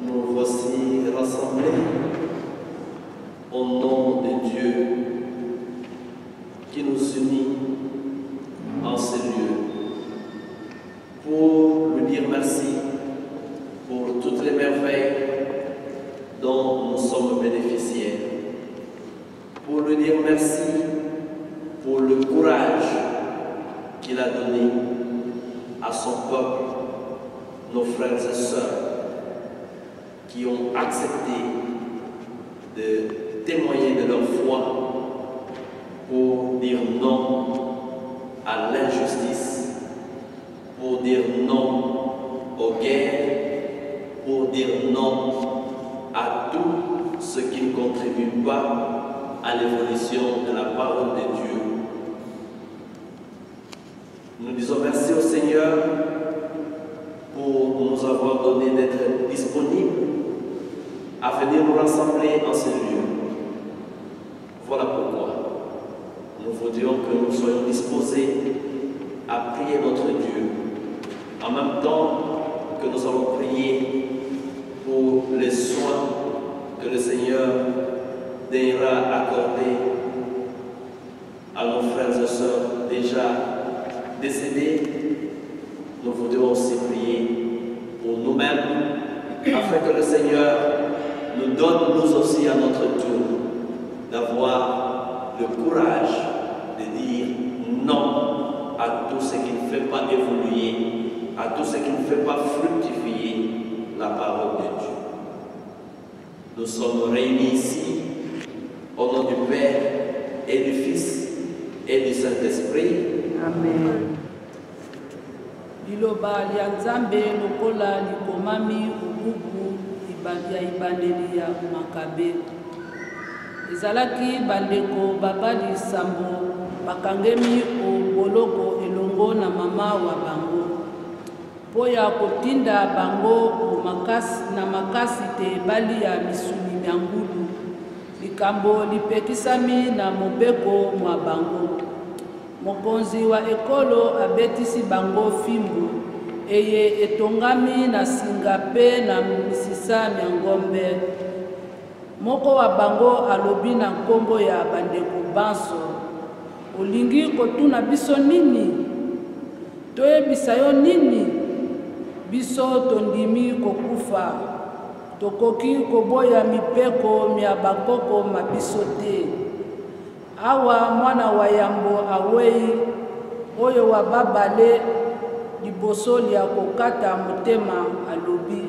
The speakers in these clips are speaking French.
Nous voici rassemblés au nom de Dieu qui nous unit en ce lieu pour lui dire merci pour toutes les merveilles dont nous sommes bénéficiaires, pour lui dire merci pour le courage qu'il a donné à son peuple, nos frères et sœurs, qui ont accepté de témoigner de leur foi pour dire non à l'injustice, pour dire non aux guerres, pour dire non à tout ce qui ne contribue pas à l'évolution de la parole de Dieu. Nous disons merci au Seigneur pour nous avoir donné d'être disponibles à venir nous rassembler en ce lieu. Voilà pourquoi nous voudrions que nous soyons disposés à prier notre Dieu, en même temps que nous allons prier pour les soins que le Seigneur daignera accorder à nos frères et sœurs déjà décédés. Nous voudrions aussi prier pour nous-mêmes, afin que le Seigneur nous donne, nous aussi à notre tour, d'avoir le courage de dire non à tout ce qui ne fait pas évoluer, à tout ce qui ne fait pas fructifier la parole de Dieu. Nous sommes réunis ici au nom du Père et du Fils et du Saint-Esprit. Amen. Liloba lya Nzambe lokola likomami ububu ya ibandeli ya Makabe. Ezalaki bandeko babali sambo bakangemi oboloko elongo na mama wa bango. Po ya kotinda bango na makasi te bali ya misuni ya ngulu. Likambo lipekisami na mobeko mwa bango. Mokonzi wa ekolo abetisi bango fimbu, eye etongami na singa pe na misisa ya ngombe. Moko wa bango alobi na nkombo ya bandeko banso, olingi kotuna biso nini? Toyebisa yo nini? Biso tondimi kokufa, tokoki koboya mipeko mya bakoko mabiso te. Awa mwana wa yambo awei oyo wa babale liboso lya kokata motema alobi,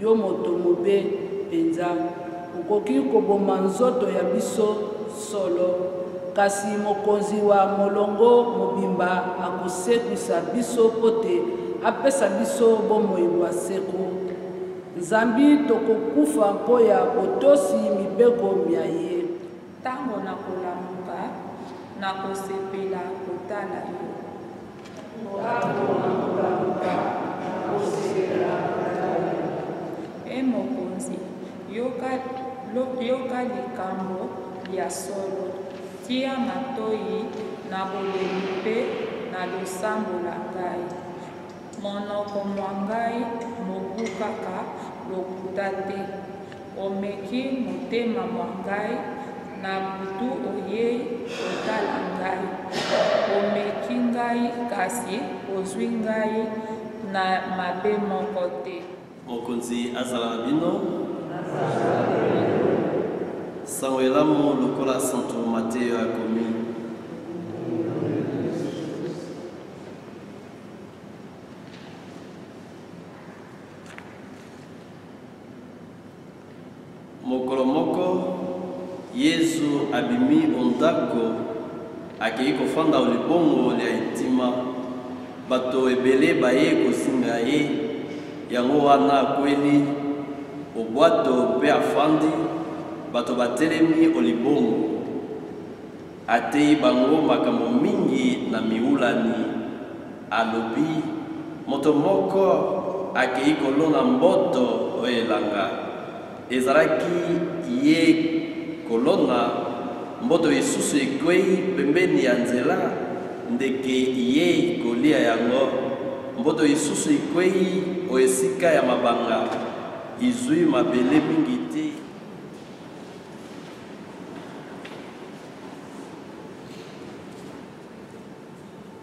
yo moto mobe penza, ukoki koboma nzoto ya biso solo, kasi mokonzi wa molongo mobimba akosekwisa biso pote apesa biso bomoi bwa seko. Nzambi tokokufa mpo ya botosi mibeko mya ye. Tango na kolamuka na kosepela kotala yo. Tango na kolamuka na kosepela kotala yo. Mokonzi, yoka likambo ya solo, tia matoi na bolemi mpe na losambo la ngai. Monoko mwa ngai mobu kaka lokuta te. Omeki motema mwa ngai na butu oyei otala ngai. Omeki ngai kasi ozwi ngai na mabe moko te. Mokonzi azala bino sango elamu lokola Santo Mateo akomi. Mokolo moko Yesu abimi ondako akei kofanda olibongo lya etima. Bato ebele baye kosinga ye, yango wana akweli obwato pe afandi. Bato batelemi olibongo, atei bango makambo mingi na miulani. Alobi moto moko akei kolona mboto oyo elanga. Ezalaki ye kolona mboto lisusu ekwei pembeni ya nzela, ndeke ye kolia yango. Mboto lisusu ekwei o esika ya mabanga. izui mabele mingi te.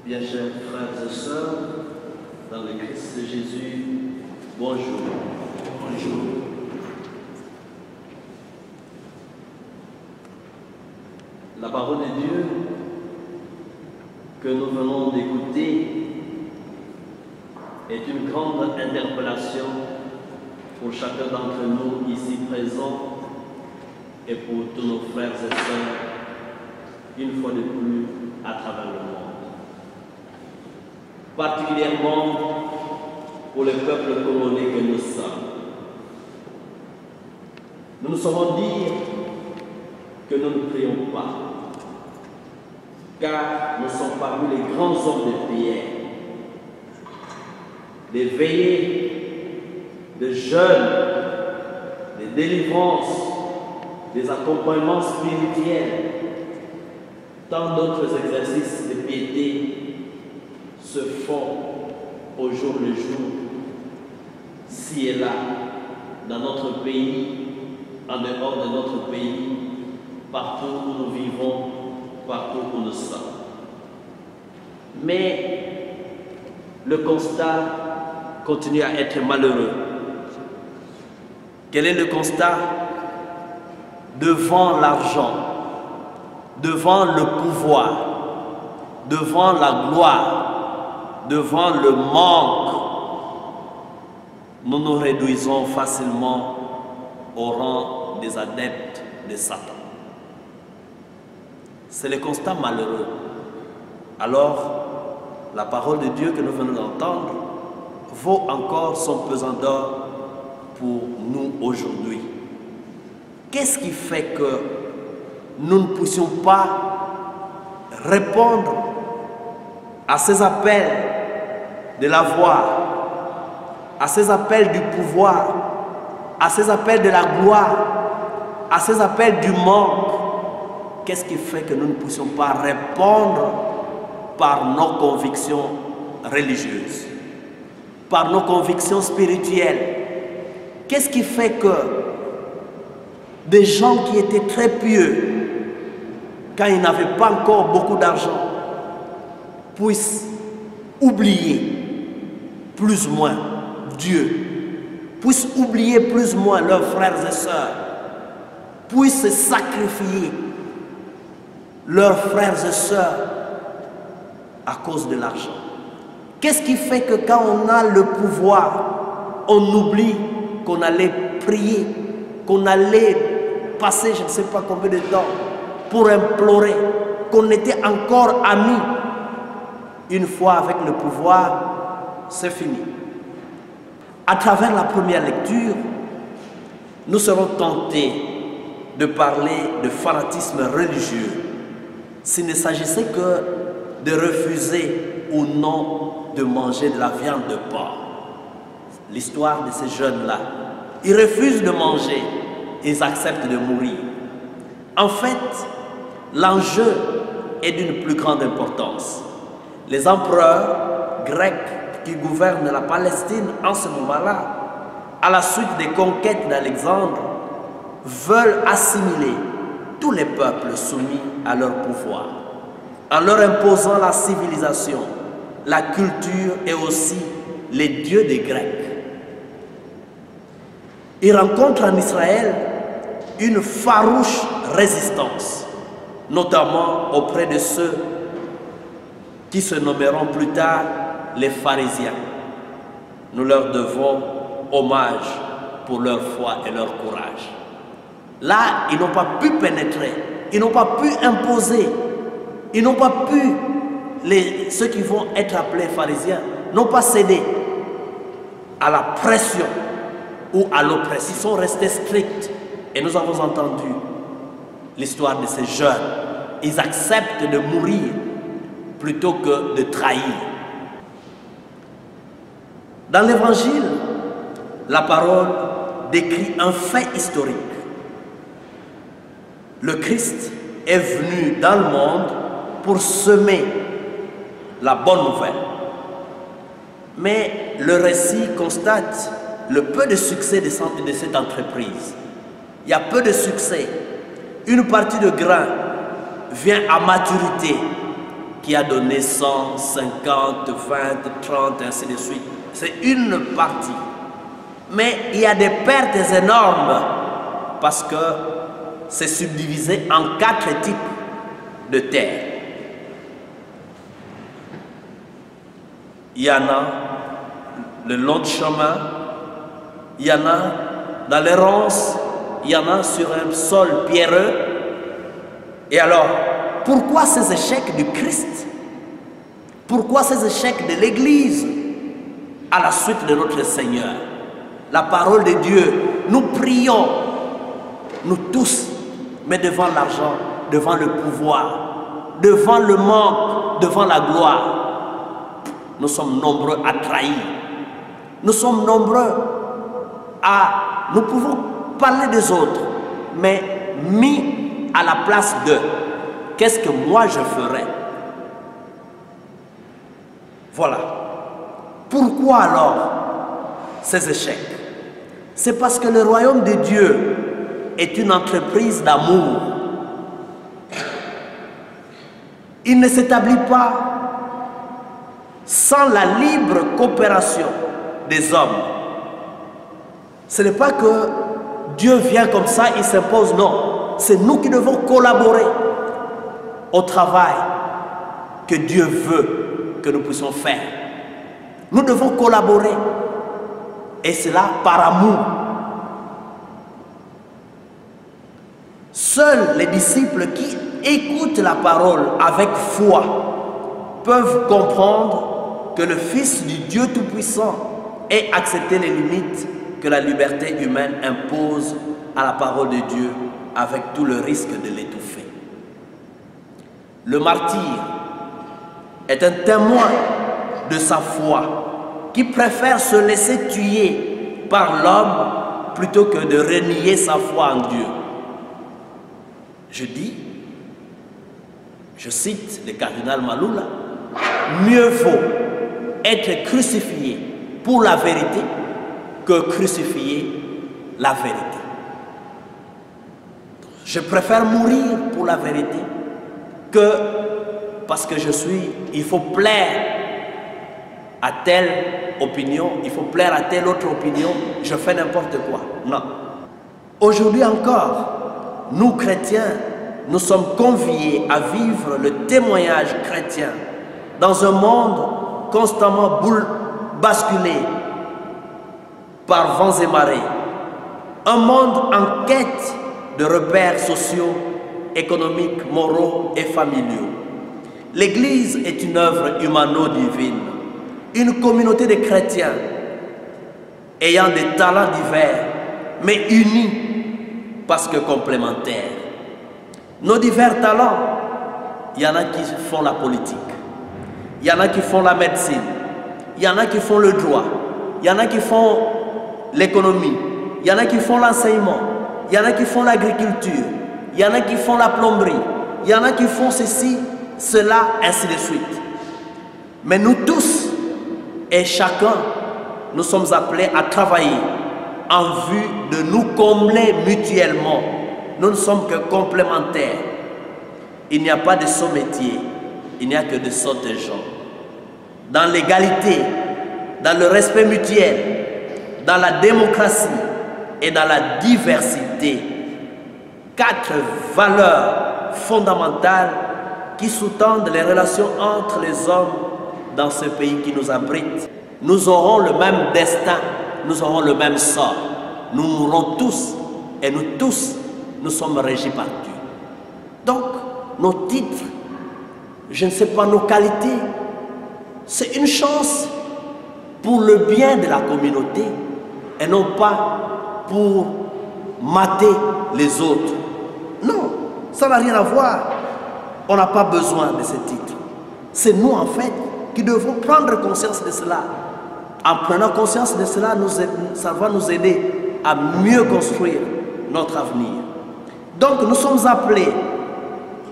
Bien chers frères et sœurs, dans le Christ Jésus, bonjour. Bonjour. La parole de Dieu que nous venons d'écouter est une grande interpellation pour chacun d'entre nous ici présents et pour tous nos frères et sœurs, une fois de plus, à travers le monde. Particulièrement pour le peuple congolais que nous sommes. Nous nous saurons dire que nous ne prions pas, car nous sommes parmi les grands hommes de prière, des veillées, des jeûnes, des délivrances, des accompagnements spirituels, tant d'autres exercices de piété se font au jour le jour, ci et là, dans notre pays, en dehors de notre pays, partout où nous vivons, partout où nous sommes. Mais le constat continue à être malheureux. Quel est le constat? Devant l'argent, devant le pouvoir, devant la gloire, devant le manque, nous nous réduisons facilement au rang des adeptes de Satan. C'est le constat malheureux. Alors, la parole de Dieu que nous venons d'entendre vaut encore son pesant d'or pour nous aujourd'hui. Qu'est-ce qui fait que nous ne puissions pas répondre à ces appels de la voix, à ces appels du pouvoir, à ces appels de la gloire, à ces appels du manque? Qu'est-ce qui fait que nous ne puissions pas répondre par nos convictions religieuses, par nos convictions spirituelles? Qu'est-ce qui fait que des gens qui étaient très pieux, quand ils n'avaient pas encore beaucoup d'argent, puissent oublier plus ou moins Dieu, puissent oublier plus ou moins leurs frères et sœurs, puissent se sacrifier leurs frères et sœurs à cause de l'argent? Qu'est-ce qui fait que quand on a le pouvoir, on oublie qu'on allait prier, qu'on allait passer je ne sais pas combien de temps pour implorer, qu'on était encore amis? Une fois avec le pouvoir, c'est fini. À travers la première lecture, nous serons tentés de parler de fanatisme religieux, s'il ne s'agissait que de refuser ou non de manger de la viande de porc. L'histoire de ces jeunes-là, ils refusent de manger, ils acceptent de mourir. En fait, l'enjeu est d'une plus grande importance. Les empereurs grecs qui gouvernent la Palestine en ce moment-là, à la suite des conquêtes d'Alexandre, veulent assimiler tous les peuples soumis à leur pouvoir, en leur imposant la civilisation, la culture et aussi les dieux des Grecs. Ils rencontrent en Israël une farouche résistance, notamment auprès de ceux qui se nommeront plus tard les pharisiens. Nous leur devons hommage pour leur foi et leur courage. Là, ils n'ont pas pu pénétrer, ils n'ont pas pu imposer, ils n'ont pas pu, ceux qui vont être appelés pharisiens, n'ont pas cédé à la pression ou à l'oppression. Ils sont restés stricts. Et nous avons entendu l'histoire de ces jeunes. Ils acceptent de mourir plutôt que de trahir. Dans l'Évangile, la parole décrit un fait historique. Le Christ est venu dans le monde pour semer la bonne nouvelle. Mais le récit constate le peu de succès de cette entreprise. Il y a peu de succès. Une partie de grain vient à maturité qui a donné 100, 50, 20, 30, ainsi de suite. C'est une partie. Mais il y a des pertes énormes parce que c'est subdivisé en 4 types de terres. Il y en a le long de chemin, il y en a dans les ronces, il y en a sur un sol pierreux. Et alors, pourquoi ces échecs du Christ? Pourquoi ces échecs de l'Église à la suite de notre Seigneur? La parole de Dieu, nous prions, nous tous, mais devant l'argent, devant le pouvoir, devant le manque, devant la gloire. Nous sommes nombreux à trahir. Nous sommes nombreux à... Nous pouvons parler des autres, mais mis à la place d'eux, qu'est-ce que moi je ferais? Voilà. Pourquoi alors ces échecs? C'est parce que le royaume de Dieu est une entreprise d'amour. Il ne s'établit pas sans la libre coopération des hommes. Ce n'est pas que Dieu vient comme ça, il s'impose, non. C'est nous qui devons collaborer au travail que Dieu veut que nous puissions faire. Nous devons collaborer, et cela par amour. Seuls les disciples qui écoutent la parole avec foi peuvent comprendre que le Fils du Dieu Tout-Puissant ait accepté les limites que la liberté humaine impose à la parole de Dieu, avec tout le risque de l'étouffer. Le martyr est un témoin de sa foi qui préfère se laisser tuer par l'homme plutôt que de renier sa foi en Dieu. Je dis, je cite le cardinal Maloula, mieux vaut être crucifié pour la vérité que crucifier la vérité. Je préfère mourir pour la vérité que parce que je suis, il faut plaire à telle opinion, il faut plaire à telle autre opinion, je fais n'importe quoi. Non. Aujourd'hui encore, nous chrétiens, nous sommes conviés à vivre le témoignage chrétien dans un monde constamment basculé par vents et marées. Un monde en quête de repères sociaux, économiques, moraux et familiaux. L'Église est une œuvre humano-divine, une communauté de chrétiens ayant des talents divers, mais unis parce que complémentaires. Nos divers talents, il y en a qui font la politique, il y en a qui font la médecine, il y en a qui font le droit, il y en a qui font l'économie, il y en a qui font l'enseignement, il y en a qui font l'agriculture, il y en a qui font la plomberie, il y en a qui font ceci, cela, ainsi de suite. Mais nous tous et chacun, nous sommes appelés à travailler en vue de nous combler mutuellement. Nous ne sommes que complémentaires. Il n'y a pas de sots métiers, il n'y a que de sots gens. Dans l'égalité, dans le respect mutuel, dans la démocratie et dans la diversité. 4 valeurs fondamentales qui sous-tendent les relations entre les hommes dans ce pays qui nous abrite. Nous aurons le même destin, nous aurons le même sort. Nous mourrons tous et nous tous, nous sommes régis par Dieu. Donc, nos titres, je ne sais pas, nos qualités, c'est une chance pour le bien de la communauté et non pas pour mater les autres. Non, ça n'a rien à voir. On n'a pas besoin de ces titres. C'est nous, en fait, qui devons prendre conscience de cela. En prenant conscience de cela, ça va nous aider à mieux construire notre avenir. Donc, nous sommes appelés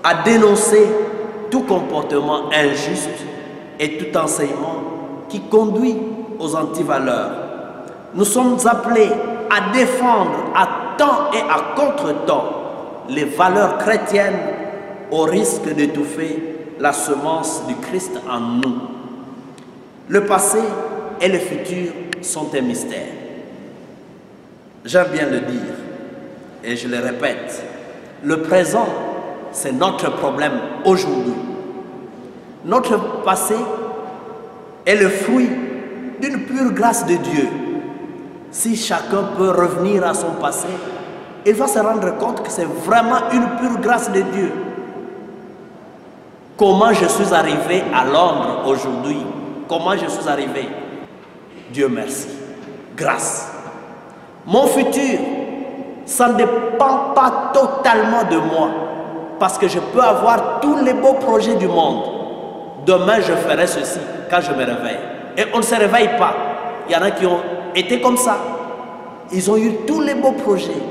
à dénoncer tout comportement injuste et tout enseignement qui conduit aux antivaleurs. nous sommes appelés à défendre à temps et à contre-temps les valeurs chrétiennes au risque d'étouffer la semence du Christ en nous. Le passé et le futur sont un mystère. J'aime bien le dire et je le répète. Le présent, c'est notre problème aujourd'hui. Notre passé est le fruit d'une pure grâce de Dieu. Si chacun peut revenir à son passé, il va se rendre compte que c'est vraiment une pure grâce de Dieu. Comment je suis arrivé à Londres aujourd'hui? Comment je suis arrivé? Dieu merci. Grâce. Mon futur, ça ne dépend pas totalement de moi. Parce que je peux avoir tous les beaux projets du monde. Demain, je ferai ceci quand je me réveille. Et on ne se réveille pas. Il y en a qui ont été comme ça. Ils ont eu tous les beaux projets.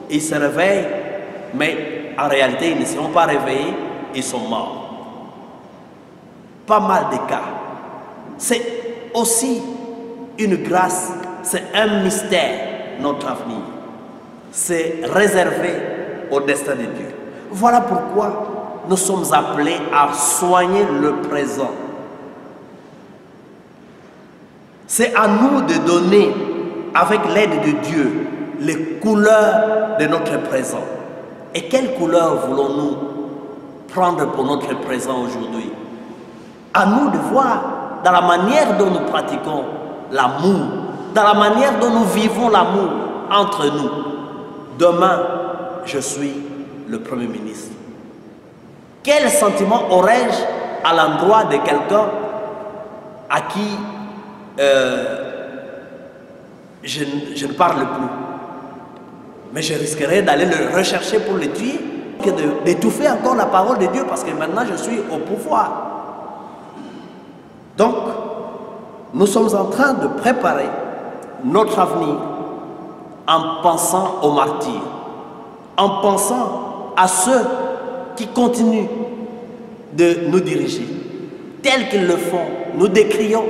Ils se réveillent, mais en réalité, ils ne seront pas réveillés, ils sont morts. Pas mal de cas. C'est aussi une grâce, c'est un mystère, notre avenir. C'est réservé au destin de Dieu. Voilà pourquoi nous sommes appelés à soigner le présent. C'est à nous de donner, avec l'aide de Dieu, les couleurs de notre présent. Et quelles couleurs voulons-nous prendre pour notre présent aujourd'hui? À nous de voir dans la manière dont nous pratiquons l'amour, dans la manière dont nous vivons l'amour entre nous. Demain, je suis le Premier ministre. Quel sentiment aurais-je à l'endroit de quelqu'un à qui je ne parle plus? Mais je risquerais d'aller le rechercher pour le tuer, que d'étouffer encore la parole de Dieu, parce que maintenant je suis au pouvoir. Donc, nous sommes en train de préparer notre avenir en pensant aux martyrs, en pensant à ceux qui continuent de nous diriger. Tels qu'ils le font, nous décrions,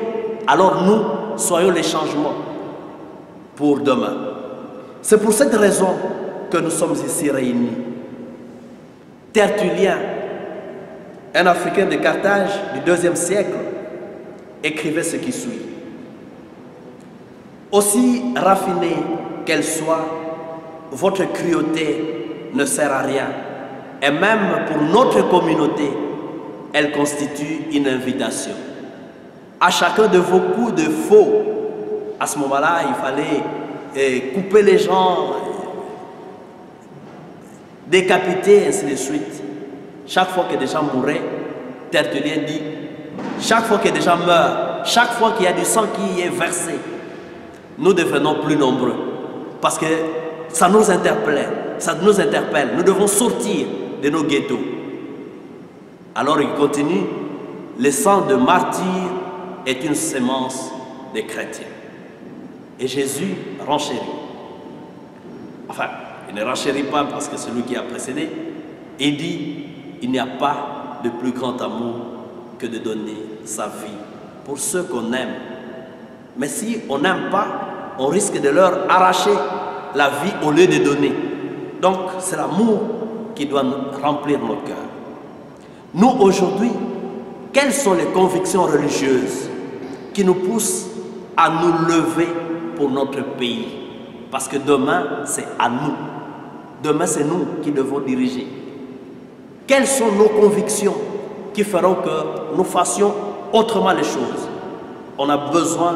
alors nous soyons les changements pour demain. C'est pour cette raison que nous sommes ici réunis. Tertullien, un Africain de Carthage du IIe siècle, écrivait ce qui suit. Aussi raffinée qu'elle soit, votre cruauté ne sert à rien. Et même pour notre communauté, elle constitue une invitation. À chacun de vos coups de faux, à ce moment-là, il fallait couper les gens, décapiter, ainsi de suite. Chaque fois que des gens mouraient, Tertullien dit, chaque fois que des gens meurent, chaque fois qu'il y a du sang qui est versé, nous devenons plus nombreux. Parce que ça nous interpelle, nous devons sortir de nos ghettos. Alors il continue, le sang de martyr est une sémence des chrétiens. Et Jésus renchérit. Enfin, il ne renchérit pas parce que celui qui a précédé, il dit, il n'y a pas de plus grand amour que de donner sa vie pour ceux qu'on aime. Mais si on n'aime pas, on risque de leur arracher la vie au lieu de donner. Donc, c'est l'amour qui doit remplir nos cœurs. Nous, aujourd'hui, quelles sont les convictions religieuses qui nous poussent à nous lever pour notre pays? Parce que demain, c'est à nous. Demain, c'est nous qui devons diriger. Quelles sont nos convictions qui feront que nous fassions autrement les choses? On a besoin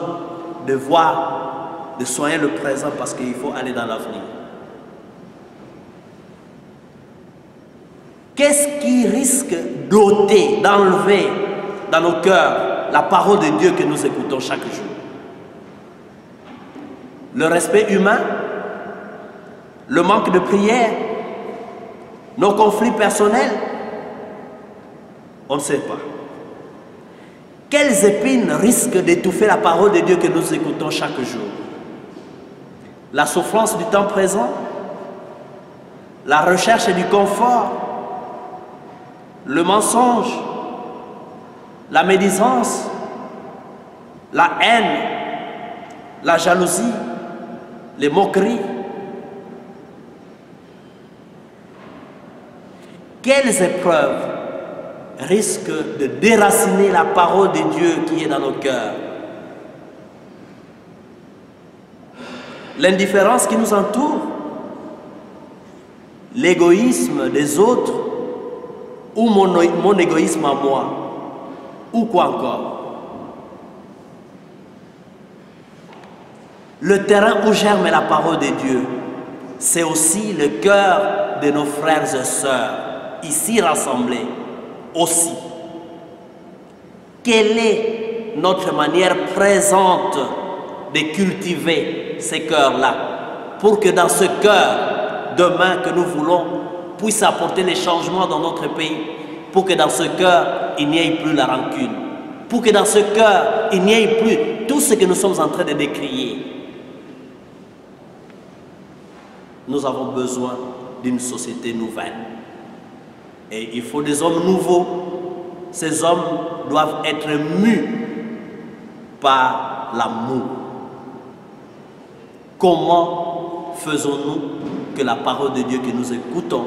de voir, de soigner le présent parce qu'il faut aller dans l'avenir. Qu'est-ce qui risque d'ôter, d'enlever dans nos cœurs la parole de Dieu que nous écoutons chaque jour? Le respect humain, le manque de prière, nos conflits personnels, on ne sait pas. Quelles épines risquent d'étouffer la parole de Dieu que nous écoutons chaque jour? La souffrance du temps présent, la recherche du confort, le mensonge, la médisance, la haine, la jalousie, les moqueries. Quelles épreuves risquent de déraciner la parole de Dieu qui est dans nos cœurs? L'indifférence qui nous entoure, l'égoïsme des autres, ou mon égoïsme à moi, ou quoi encore. Le terrain où germe la parole de Dieu, c'est aussi le cœur de nos frères et sœurs, ici rassemblés aussi. Quelle est notre manière présente de cultiver ces cœurs-là, pour que dans ce cœur, demain que nous voulons, puisse apporter les changements dans notre pays, pour que dans ce cœur, il n'y ait plus la rancune, pour que dans ce cœur, il n'y ait plus tout ce que nous sommes en train de décrier. Nous avons besoin d'une société nouvelle. Et il faut des hommes nouveaux. Ces hommes doivent être mus par l'amour. Comment faisons-nous que la parole de Dieu que nous écoutons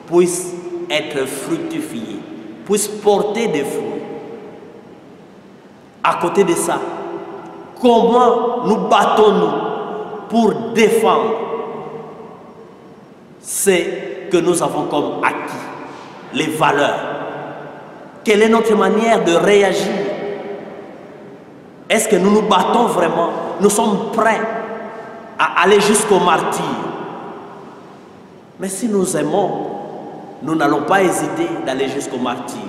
puisse être fructifiée, puisse porter des fruits? À côté de ça, comment nous battons-nous pour défendre ce que nous avons comme acquis, les valeurs? Quelle est notre manière de réagir? Est-ce que nous nous battons vraiment? Nous sommes prêts à aller jusqu'au martyre? Mais si nous aimons, nous n'allons pas hésiter d'aller jusqu'au martyre.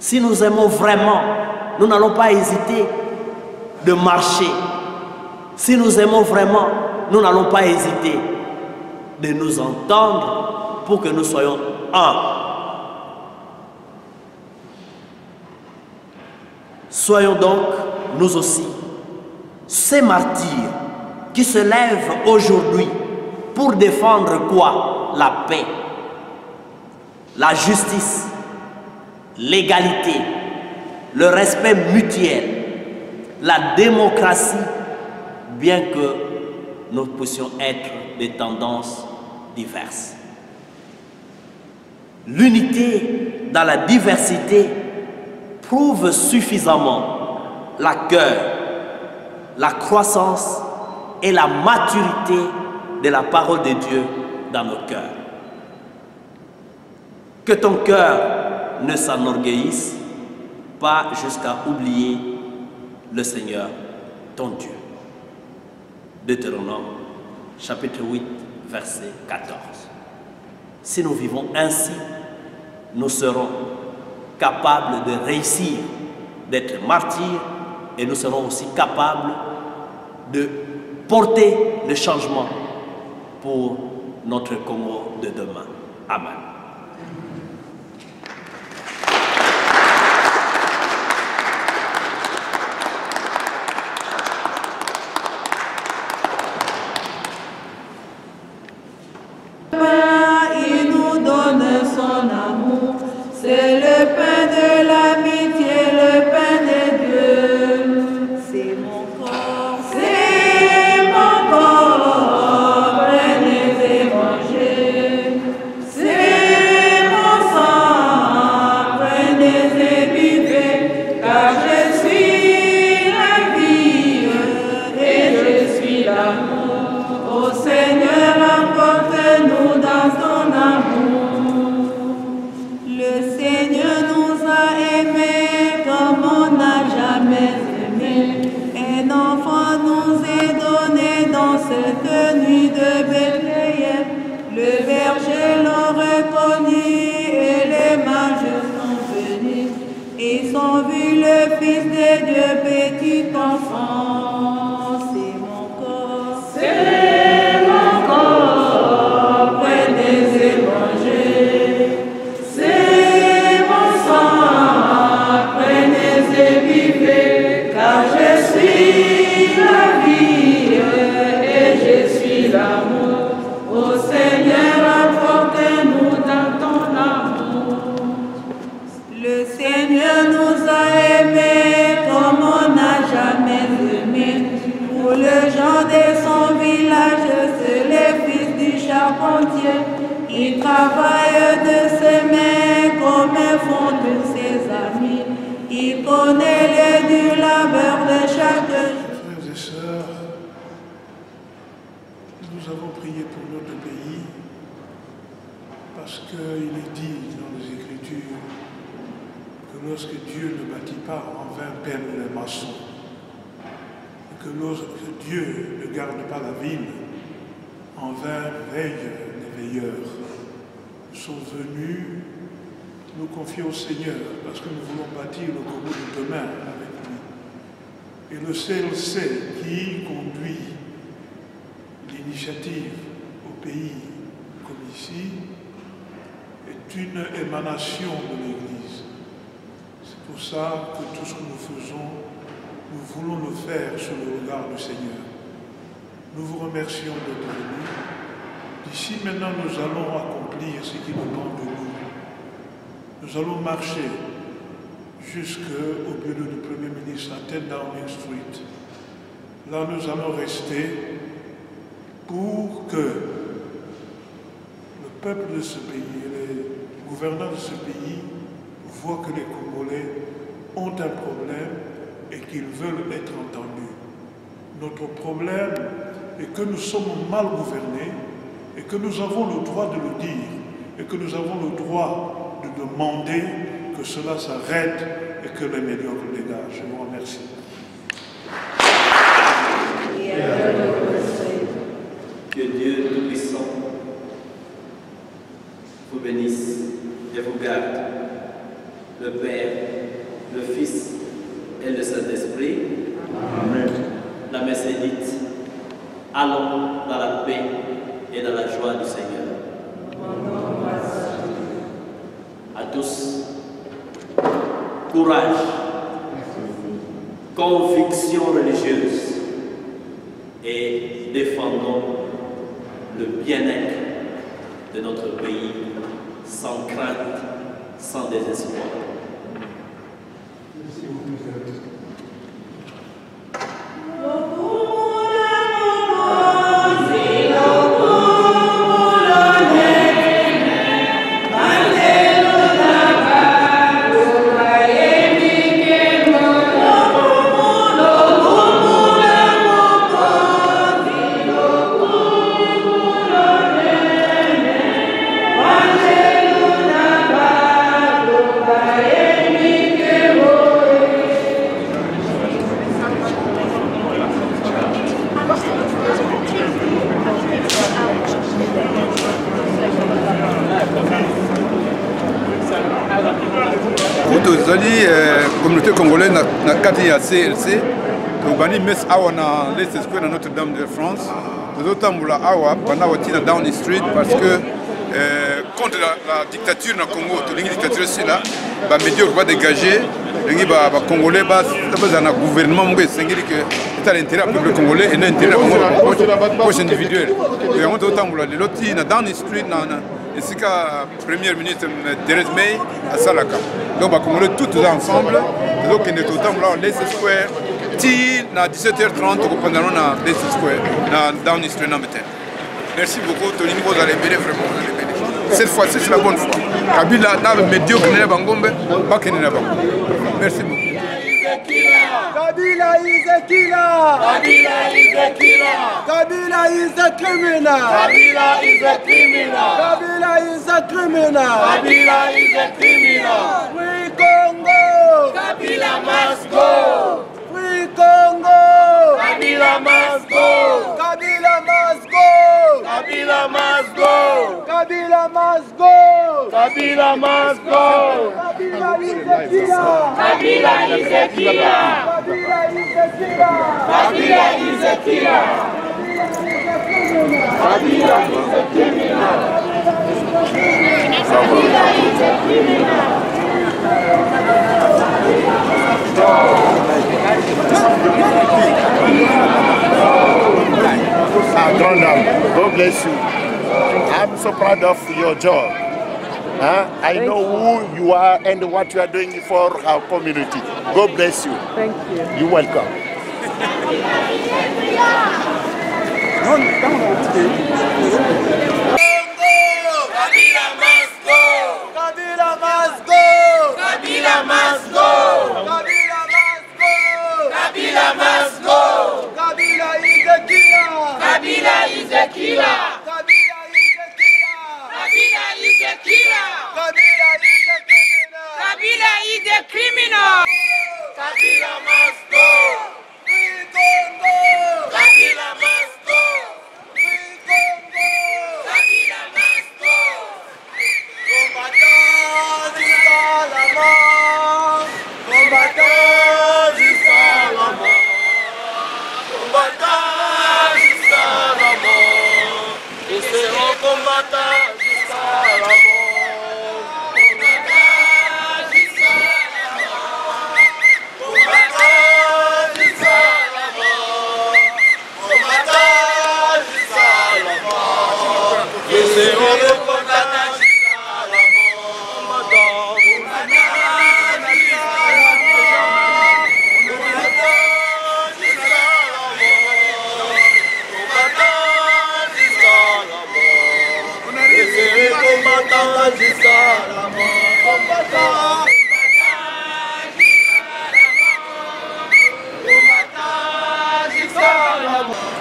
Si nous aimons vraiment, nous n'allons pas hésiter de marcher. Si nous aimons vraiment, nous n'allons pas hésiter de nous entendre pour que nous soyons un. Soyons donc, nous aussi, ces martyrs qui se lèvent aujourd'hui pour défendre quoi? La paix, la justice, l'égalité, le respect mutuel, la démocratie, bien que nous puissions être des tendances diverses. L'unité dans la diversité prouve suffisamment l'accueil, la croissance et la maturité de la parole de Dieu dans nos cœurs. Que ton cœur ne s'enorgueillisse pas jusqu'à oublier le Seigneur, ton Dieu. Deutéronome, chapitre 8, verset 14. Si nous vivons ainsi, nous serons capables de réussir, d'être martyrs, et nous serons aussi capables de porter le changement pour notre Congo de demain. Amen. Il nous donne son amour, c'est le pain de l'amitié, le pain de Dieu. C'est mon corps, prenez et mangez. C'est mon sang, prenez et buvez, car je suis la vie et je suis l'amour. Ô Seigneur, emporte-nous dans ton amour. Le Seigneur nous a aimés comme on n'a jamais aimé. Un enfant nous est donné dans cette nuit de Bethléem. Le berger l'a reconnu et les mages sont venus. Ils ont vu le Fils de Dieu, petit enfant. C'est mon corps. C'est mon corps. Prenez et mangez. C'est mon sang. Prenez et buvez. Car je suis la vie et je suis l'amour. Ô Seigneur, apportez frontières. Il travaille de ses mains comme font de ses amis. Il connaît les durs labeurs de chaque jour. Frères et sœurs, nous avons prié pour notre pays parce qu'il est dit dans les Écritures que lorsque Dieu ne bâtit pas, en vain peinent les maçons. Et que lorsque Dieu ne garde pas la ville, en vain veillent les veilleurs. Nous sommes venus nous confier au Seigneur parce que nous voulons bâtir le Congo de demain avec lui. Et le CLC qui conduit l'initiative au pays comme ici est une émanation de l'Église. C'est pour ça que tout ce que nous faisons, nous voulons le faire sous le regard du Seigneur. Nous vous remercions d'être venus. D'ici maintenant, nous allons accomplir ce qui dépend de nous. Nous allons marcher jusqu'au bureau du Premier ministre à 10 Downing Street. Là, nous allons rester pour que le peuple de ce pays, les gouvernants de ce pays, voient que les Congolais ont un problème et qu'ils veulent être entendus. Notre problème est que nous sommes mal gouvernés et que nous avons le droit de le dire et que nous avons le droit de demander que cela s'arrête et que les médiocres dégagent. Je vous remercie. Que Dieu Tout-Puissant vous bénisse et vous garde, le Père, le Fils et le Saint-Esprit. Amen. La messe est dite. Allons dans la paix et dans la joie du Seigneur. À tous, courage, conviction religieuse et défendons le bien-être de notre pays sans crainte, sans désespoir. Communauté congolaise na kati ya CLC tobandi messe awa na Leicester Square na Notre-Dame de France. Tozotambola awa pendant watina Downing Street parce que contre la dictature na Congo, tolingi dictature sila ba médiocre va dégager lingi ba congolais ba na gouvernement moko esengeli que c'est l'intérêt du peuple congolais et l'intérêt poche individuel. Et on totambola le loti na Downing Street na esika Premier ministre Theresa May à Salaka. Donc on va tous ensemble, donc on est autant là Leicester Square, à 17h30 on va à Leicester Square, dans Downing Street. Merci beaucoup, Tony, vous allez bénéficier vraiment. Cette fois-ci c'est la bonne fois. Kabila n'a pas médiocre n'est pas Ngombe, pas qu'il n'est pas. Merci beaucoup. Kabila is a killer. Kabila is a killer. Kabila is a criminal. Kabila is a criminal. Kabila is a criminal. Kabila is a criminal. Free Congo. Kabila must go. Free Congo. Kabila must go. Kabila must go. Kabila must go. Kabila must go. Kabila must go. Kabila is a killer. Kabila is a killer. Kabila is a killer. Kabila is a criminal. Kabila is a criminal. Grand dame, God bless you. I'm so proud of your job. I know who you are and what you are doing for our community. God bless you. Thank you. You're welcome. No, combattant jusqu'à la mort. Combattant jusqu'à la mort. Combattant jusqu'à la mort. Nous serons les combattants jusqu'à la mort. Combattant jusqu'à la mort,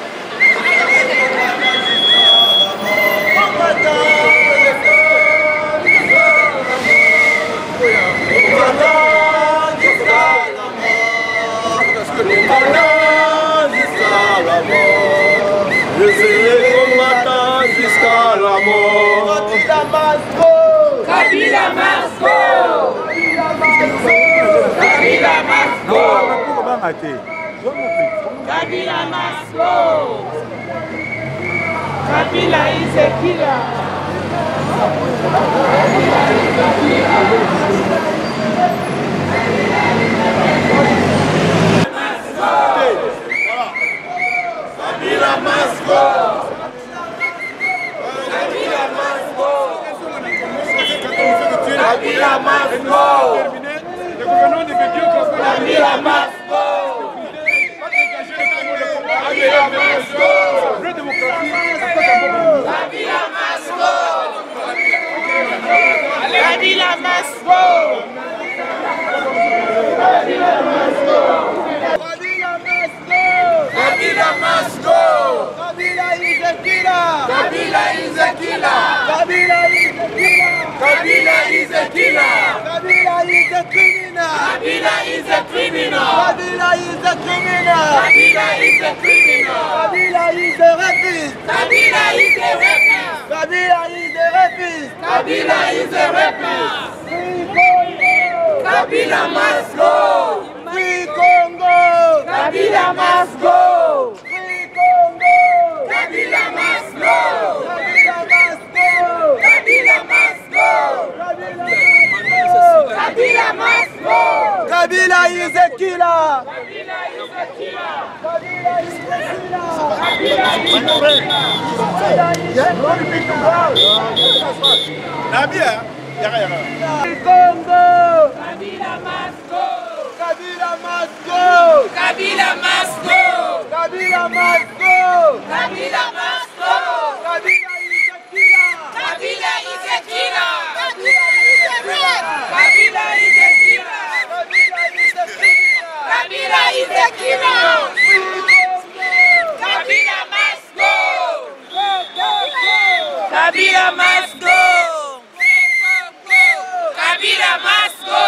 combattant jusqu'à la mort, je serai combattant jusqu'à la mort. Kabila Masco! Kabila Masco! Kabila Masco! Kabila is a killer! Kabila Masco! Kabila Masco! Kabila Masco! Kabila Masco! Kabila Masco! Kabila Masco! Kabila Masco! Kabila is a killer! Kabila is a killer! Kabila is a killer! Kabila is a killer! Kabila is a criminal! Kabila is a criminal! Kabila is a criminal! Kabila is a criminal! Kabila is a rapist! Kabila is a rapist! Kabila is a rapist! Kabila is a rapist! Free Congo! Kabila must go! Free Congo! Kabila must go! Free Congo! Kabila must go! Kabila must go! Kabila must go! Kabila must go! Kabila is a killer! Kabila is a killer! Kabila is a killer! Kabila is a killer! Congo! Kabila must go! Kabila must go! Kabila must go! Kabila must go! Kabila must go! Kabila is a killer! Kabila is a killer! Kabila is a killer! Kabila is a criminal! Kabila must go! Kabila must go! Kabila must go! Kabila must go!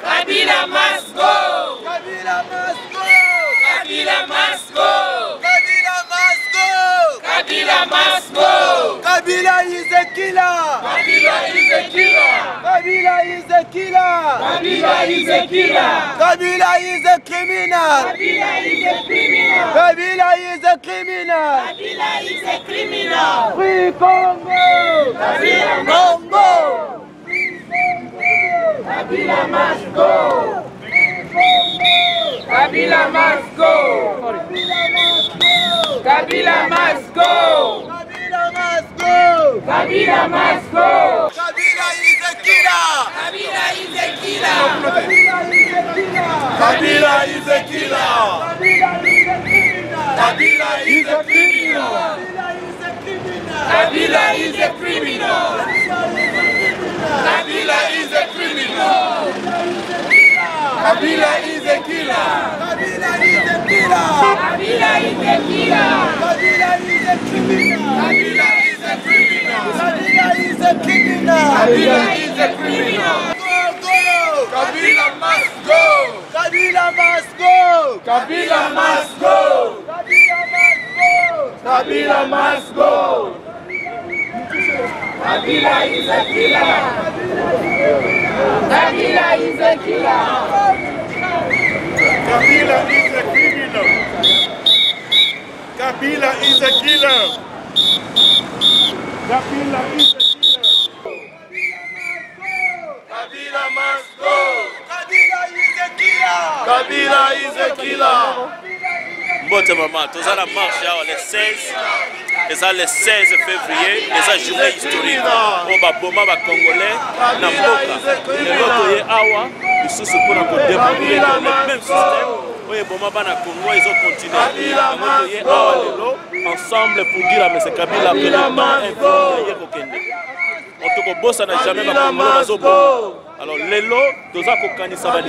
Kabila must go! Kabila must go! Kabila must go! Kabila must go! Kabila is a killer! Kabila is a killer! Kabila is a killer! Kabila is a killer! Kabila is a criminal! Kabila is a criminal! Kabila is a criminal! Kabila is a criminal! Free Congo! Kabila Congo! Kabila must go! Kabila must go! Kabila must go! Kabila must go! Kabila must go! Kabila is a killer! Kabila is a killer! Kabila is a killer! Kabila is a criminal! Kabila is a criminal! Kabila is a criminal! Kabila is a killer! Kabila is a killer! Kabila is a killer! Kabila is a criminal! Kabila is a criminal! Kabila is a criminal! Kabila is a criminal! Go, go! Kabila must go! Kabila must go! Kabila must go! Kabila must go! Kabila must go! Kabila is a killer! Kabila is a killer! Kabila is a criminal! Kabila is a killer! Kabila is a killer. Kabila must go. Kabila is a killer. Kabila is a killer. Mbote maman, tous à la marche le 16, et ça le 16 février, et ça journée historique. On va bomber les Congolais, na mboka. Et l'autre est awa, ils sont pour nous démontrer le même système. Oui, bomber na Congo, ils ont continué. L'autre est awa lelo, ensemble pour dire à M. Kabila que le temps est pour en tout cas, boss n'a jamais pas alors, Lelo, nous avons kanisa le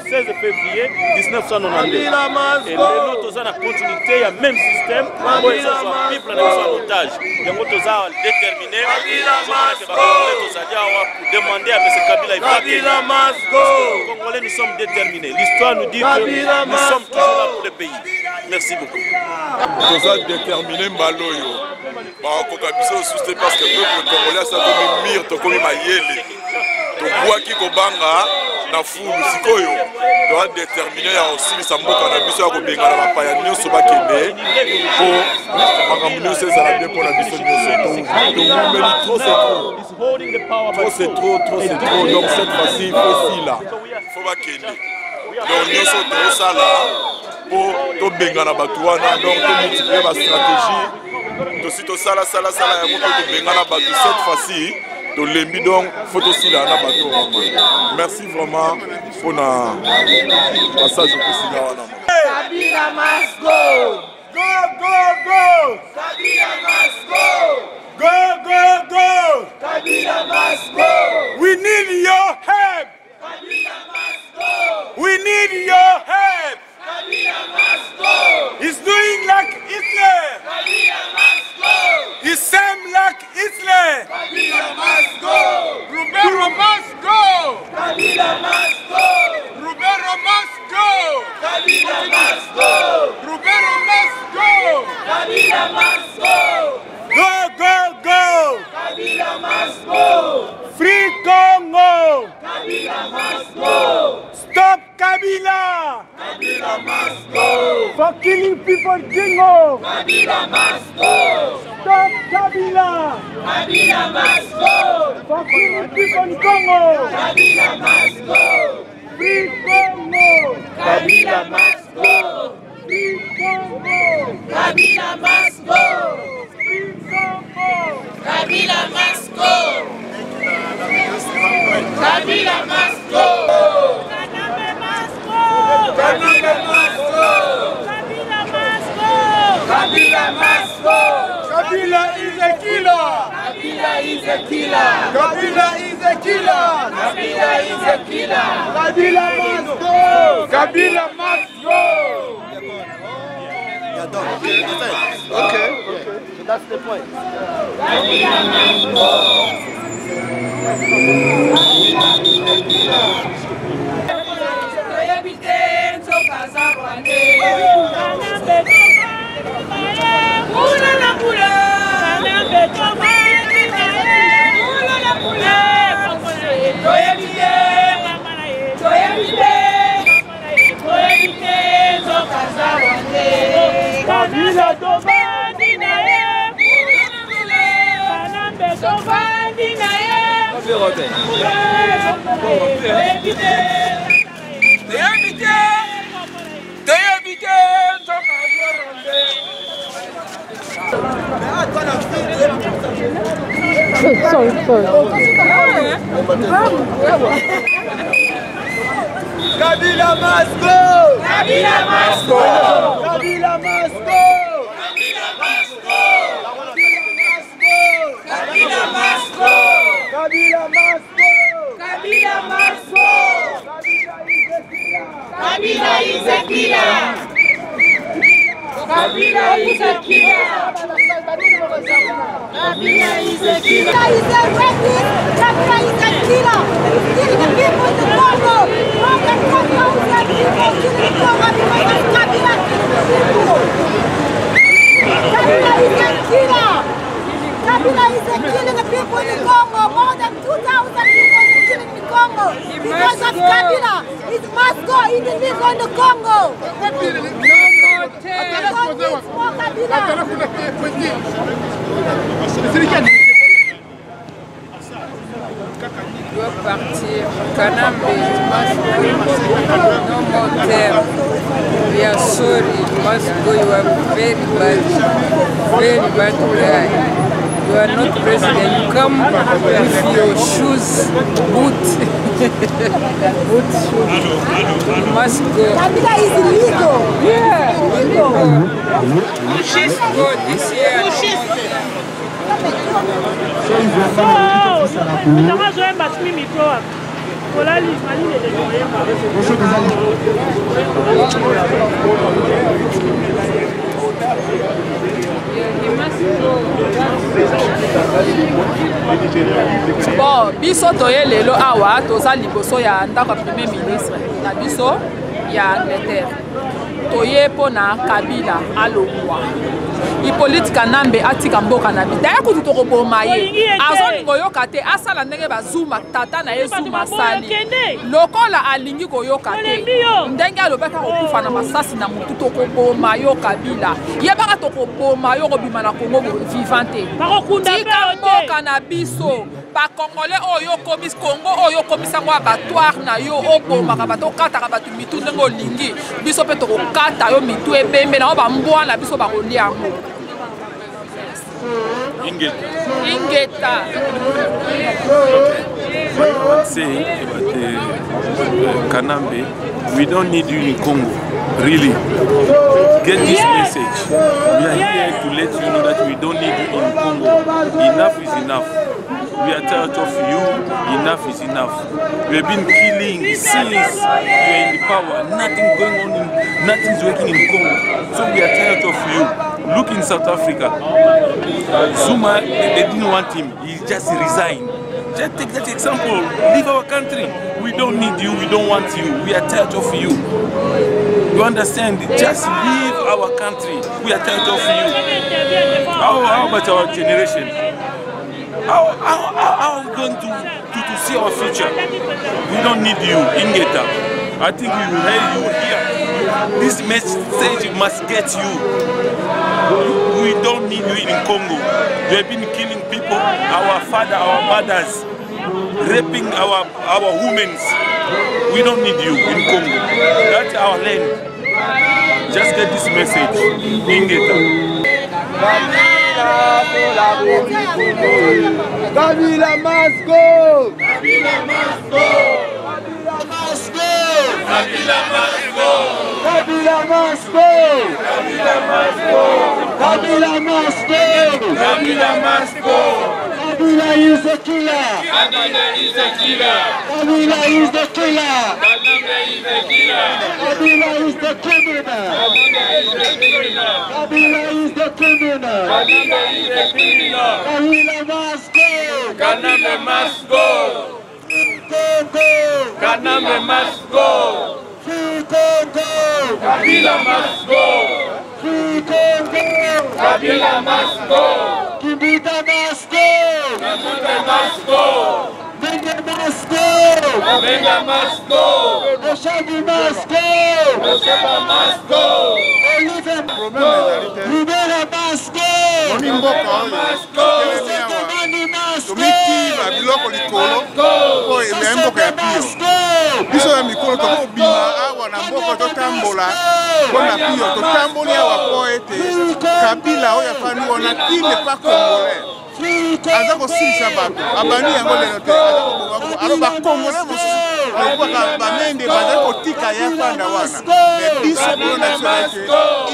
16 février 1992. Et Lelo, nous avons la continuité, il y a le même système. Pour les people, nous sommes en otage. Nous avons déterminé. Pour demander à M. Kabila, les Congolais, nous sommes déterminés. L'histoire nous dit que nous sommes toujours là pour le pays. Merci beaucoup. Nous avons déterminé Mbaloyo. Parce que le peuple congolais, ça comme mire, comme mayele. Tokuaki kobanga na fulu sikoyo doit déterminer aussi sa mboka na biso ya kobenga na bapaya nyonso bakende po makambo nyonso ezala bien mpo na biso nyonso tomumeli trop c'est trop donc cette fois-ci il faut sila faut bakende donc nyonso tozosala po tobenga na bato wana donc tomultiplie bastratégie tosi tosala yango po tobenga na bato cette fois-ci. Lembi donc faut aussi là na bateau. Merci vraiment pour le passage au Kabila must go. Go. Kabila must go. Go. Kabila must go. We need your help. Kabila must go. We need your help. Kabila must go. He's doing like Hitler. Kabila must go. He's same like Hitler. Kabila must go. Rubero must go. Kabila must go. Rubero must go. Kabila must go. Rubero must go. Kabila must go. Go. Kabila must go. Free Congo. Kabila must go. Stop Kabila. Kabila must go. For killing people, Congo. Kabila must go. Stop Kabila. Kabila must go. For killing people in Congo. Kabila must go. Free Congo. Kabila must go. Free Congo. Kabila must go. Free Congo. Kabila must go. Kabila must go. Kabila must go. Kabila must go. Kabila is a killer. Kabila is a killer. Kabila is a killer. Kabila is a killer. Kabila must go. Kabila must go. Okay. So that's the point. Kabila must go. Sorry. Kabila must go! Kabila must go! Kabila must go! Kabila must go! Kabila must go! Kabila must go! Kabila is a killer! Kabila is a killer! Kabila is a killer! Kabila is a rapist! Kabila is a killer! He's killing the people in the Congo! All the Congos are people killing the Congo because Kabila killing the people! Kabila is a killer! Kabila is killing the people in the Congo! More than 2,000 people are killing the Congo! Because of Kabila! It must go! It is on the Congo! No more doit partir. Kanambe, no more there. We are sorry. You must go. You are very bad guy. You are not president. You come with your shoes, boot shoes. You must go. Kabila is illegal. Yeah, illegal. Go this year. Bon, biso toye lelo awa toza liboso ya ndako ya premier ministre na biso ya Angleterre. Toye pona Kabila alongwa. Hippolyte Kanambe atika mboka na bi. Daya kutu tokoboma ye. Azolingo yoka te asala ndenge bazuma tata na ye zuma sali. Lokola alingi koyoka te. Ndenge alobeka kokufa na masasi na mutu tokoboma yo Kabila. Yebaka tokoboma yo kobima na Congo vivante. Tika mboka na biso. Ba Congolais oyo komis Congo oyo komisango abattoir na yo obomaka bato kataka batu mitu ndenge olingi. Biso pe tokokata yo mitu ebembe na ba mbwana biso ba kolia yango. Ingeta. Say about Kanambe, we don't need you in Congo, really. Get this message. We are here to let you know that we don't need you in Congo. Enough is enough. We are tired of you. Enough is enough. We have been killing since you are in the power. Nothing going on, nothing's working in Congo. So we are tired of you. Look in South Africa. Zuma, they didn't want him. He just resigned. Just take that example. Leave our country. We don't need you. We don't want you. We are tired of you. You understand? Just leave our country. We are tired of you. How about our generation? How are we going to see our future? We don't need you, Ingeta. I think we will hear you here. This message must get you. We don't need you in Congo. You have been killing people, our father, our mothers, raping our women. We don't need you in Congo. That's our land. Just get this message. Ingeta. Kabila must go! Kabila must go! Kabila must go! Kabila must go! Kabila must go! Kabila must go! Kabila must go! Kabila is the killer! Kabila is the killer! Kabila is the killer! Kabila is the criminal! Kabila is the criminal! Kabila is the criminal! Kabila must go! Kanambe must go! Kanambe must go! Free Congo! Kabila must go! Free Congo! Kabila must go! Kibita must go! Kibita must go! Benga must go! Benga must go! Oshagi must go! Oshaba must go! Oliver Ribera must go! Mimboka must go! Mani must go! Tomitiva biloko likolo po emboka ya pio. Biso ya mikolo tokobima awa na mboka totambola mpona pio totamboli awa po ete Kabila oyo afani wana qui n'est pas congolais. Aza kosilisa bato abandi yango lelo te aza koboma alo bakongole mosusu alobaka bamende baza kotika ya fanda wana mais biso bona ete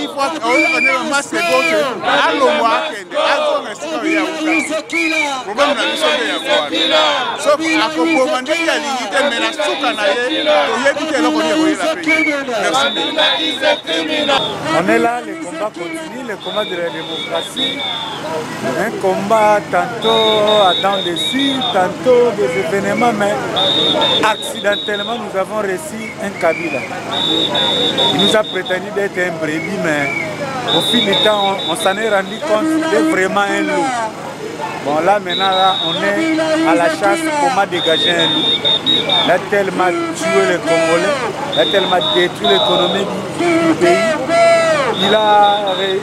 il faut oyo masque gauche alongwa akende azonga esika oyo ya problème na biso nde yango wana so akoboma ndenge alingi te mais na suka na ye toyebi te eloko nde koyela pe. On est là, le combat continue, le combat de la démocratie. Un combat tantôt dans des sites, tantôt des événements, mais accidentellement nous avons reçu un Kabila. Il nous a prétendu d'être un brebis, mais au fil du temps, on s'en est rendu compte qu'il est vraiment un loup. Bon là maintenant là, on est à la chasse comment dégager un loup. Il a tellement tué les Congolais, il a tellement détruit l'économie du pays. il a réduit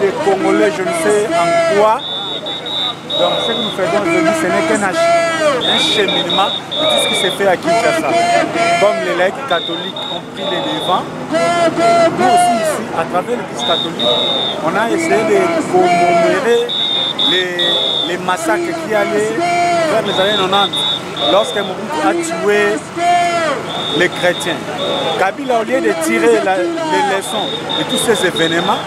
les Congolais, je ne sais en quoi. Donc ce que nous faisons aujourd'hui, ce n'est qu'un cheminement de tout ce qui s'est fait à Kinshasa. Comme les laïcs catholiques ont pris les devants, nous aussi ici, à travers l'Église catholique, on a essayé de commémorer les massacres qui allaient vers les années 90, lorsque Mobutu a tué les chrétiens. Kabila, au lieu de tirer les leçons de tous ces événements,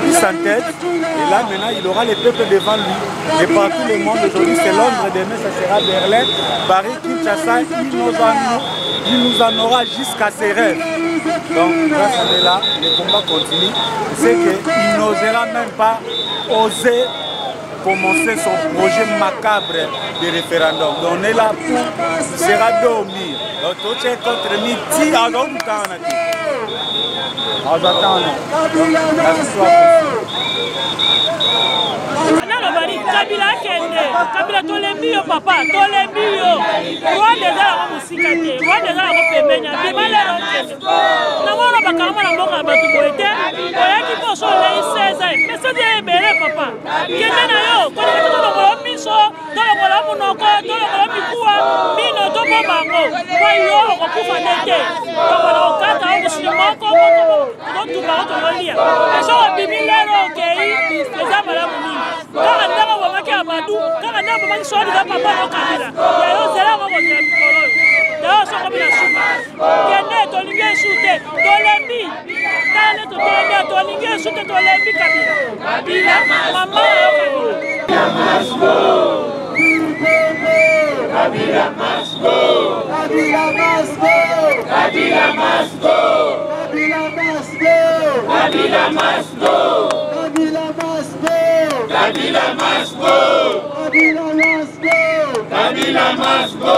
il s'entête, et là maintenant il aura les peuples devant lui. Et partout le monde aujourd'hui, c'est Londres, demain ça sera Berlin, Paris, Kinshasa, il nous en aura jusqu'à ses rêves. Donc grâce à cela, les combats continuent. C'est qu'il n'osera même pas oser commencer son projet macabre de référendum. Donc on est là pour sera dormir. Donc tout est contre midi à l'autre temps. Kabila kende, Kabila tolembi yo papa, tolembi yo. Rwanda za la musika te, Rwanda za la pemenya, bimale rote. Na mwana bakama na mboka batu boete, oyaki poso le 16 ans. Mais c'est des belle papa. Kende na yo, ko ni to lo miso, to lo munoko, to lo mikuwa, mino to bobango. Kwa yo ko kufa tete. To lo kata o musimako ko to ba to lolia. Eso bimile ro kei, eza mala muni. Kaka ndanga wamaki abadu, kaka ndanga wamaki swadi za papa na Kabila. Ya yo zela ngo ko ya mikolo. Ya yo soko bila suma. Kende to linge shute, to lembi. Kale to kende to linge shute to lembi Kabila. Kabila mama yo Kabila. Kabila must go. Kabila must go. Kabila must go. Kabila must go. Kabila must go. Kabila must go. Kabila must go. Kabila must go.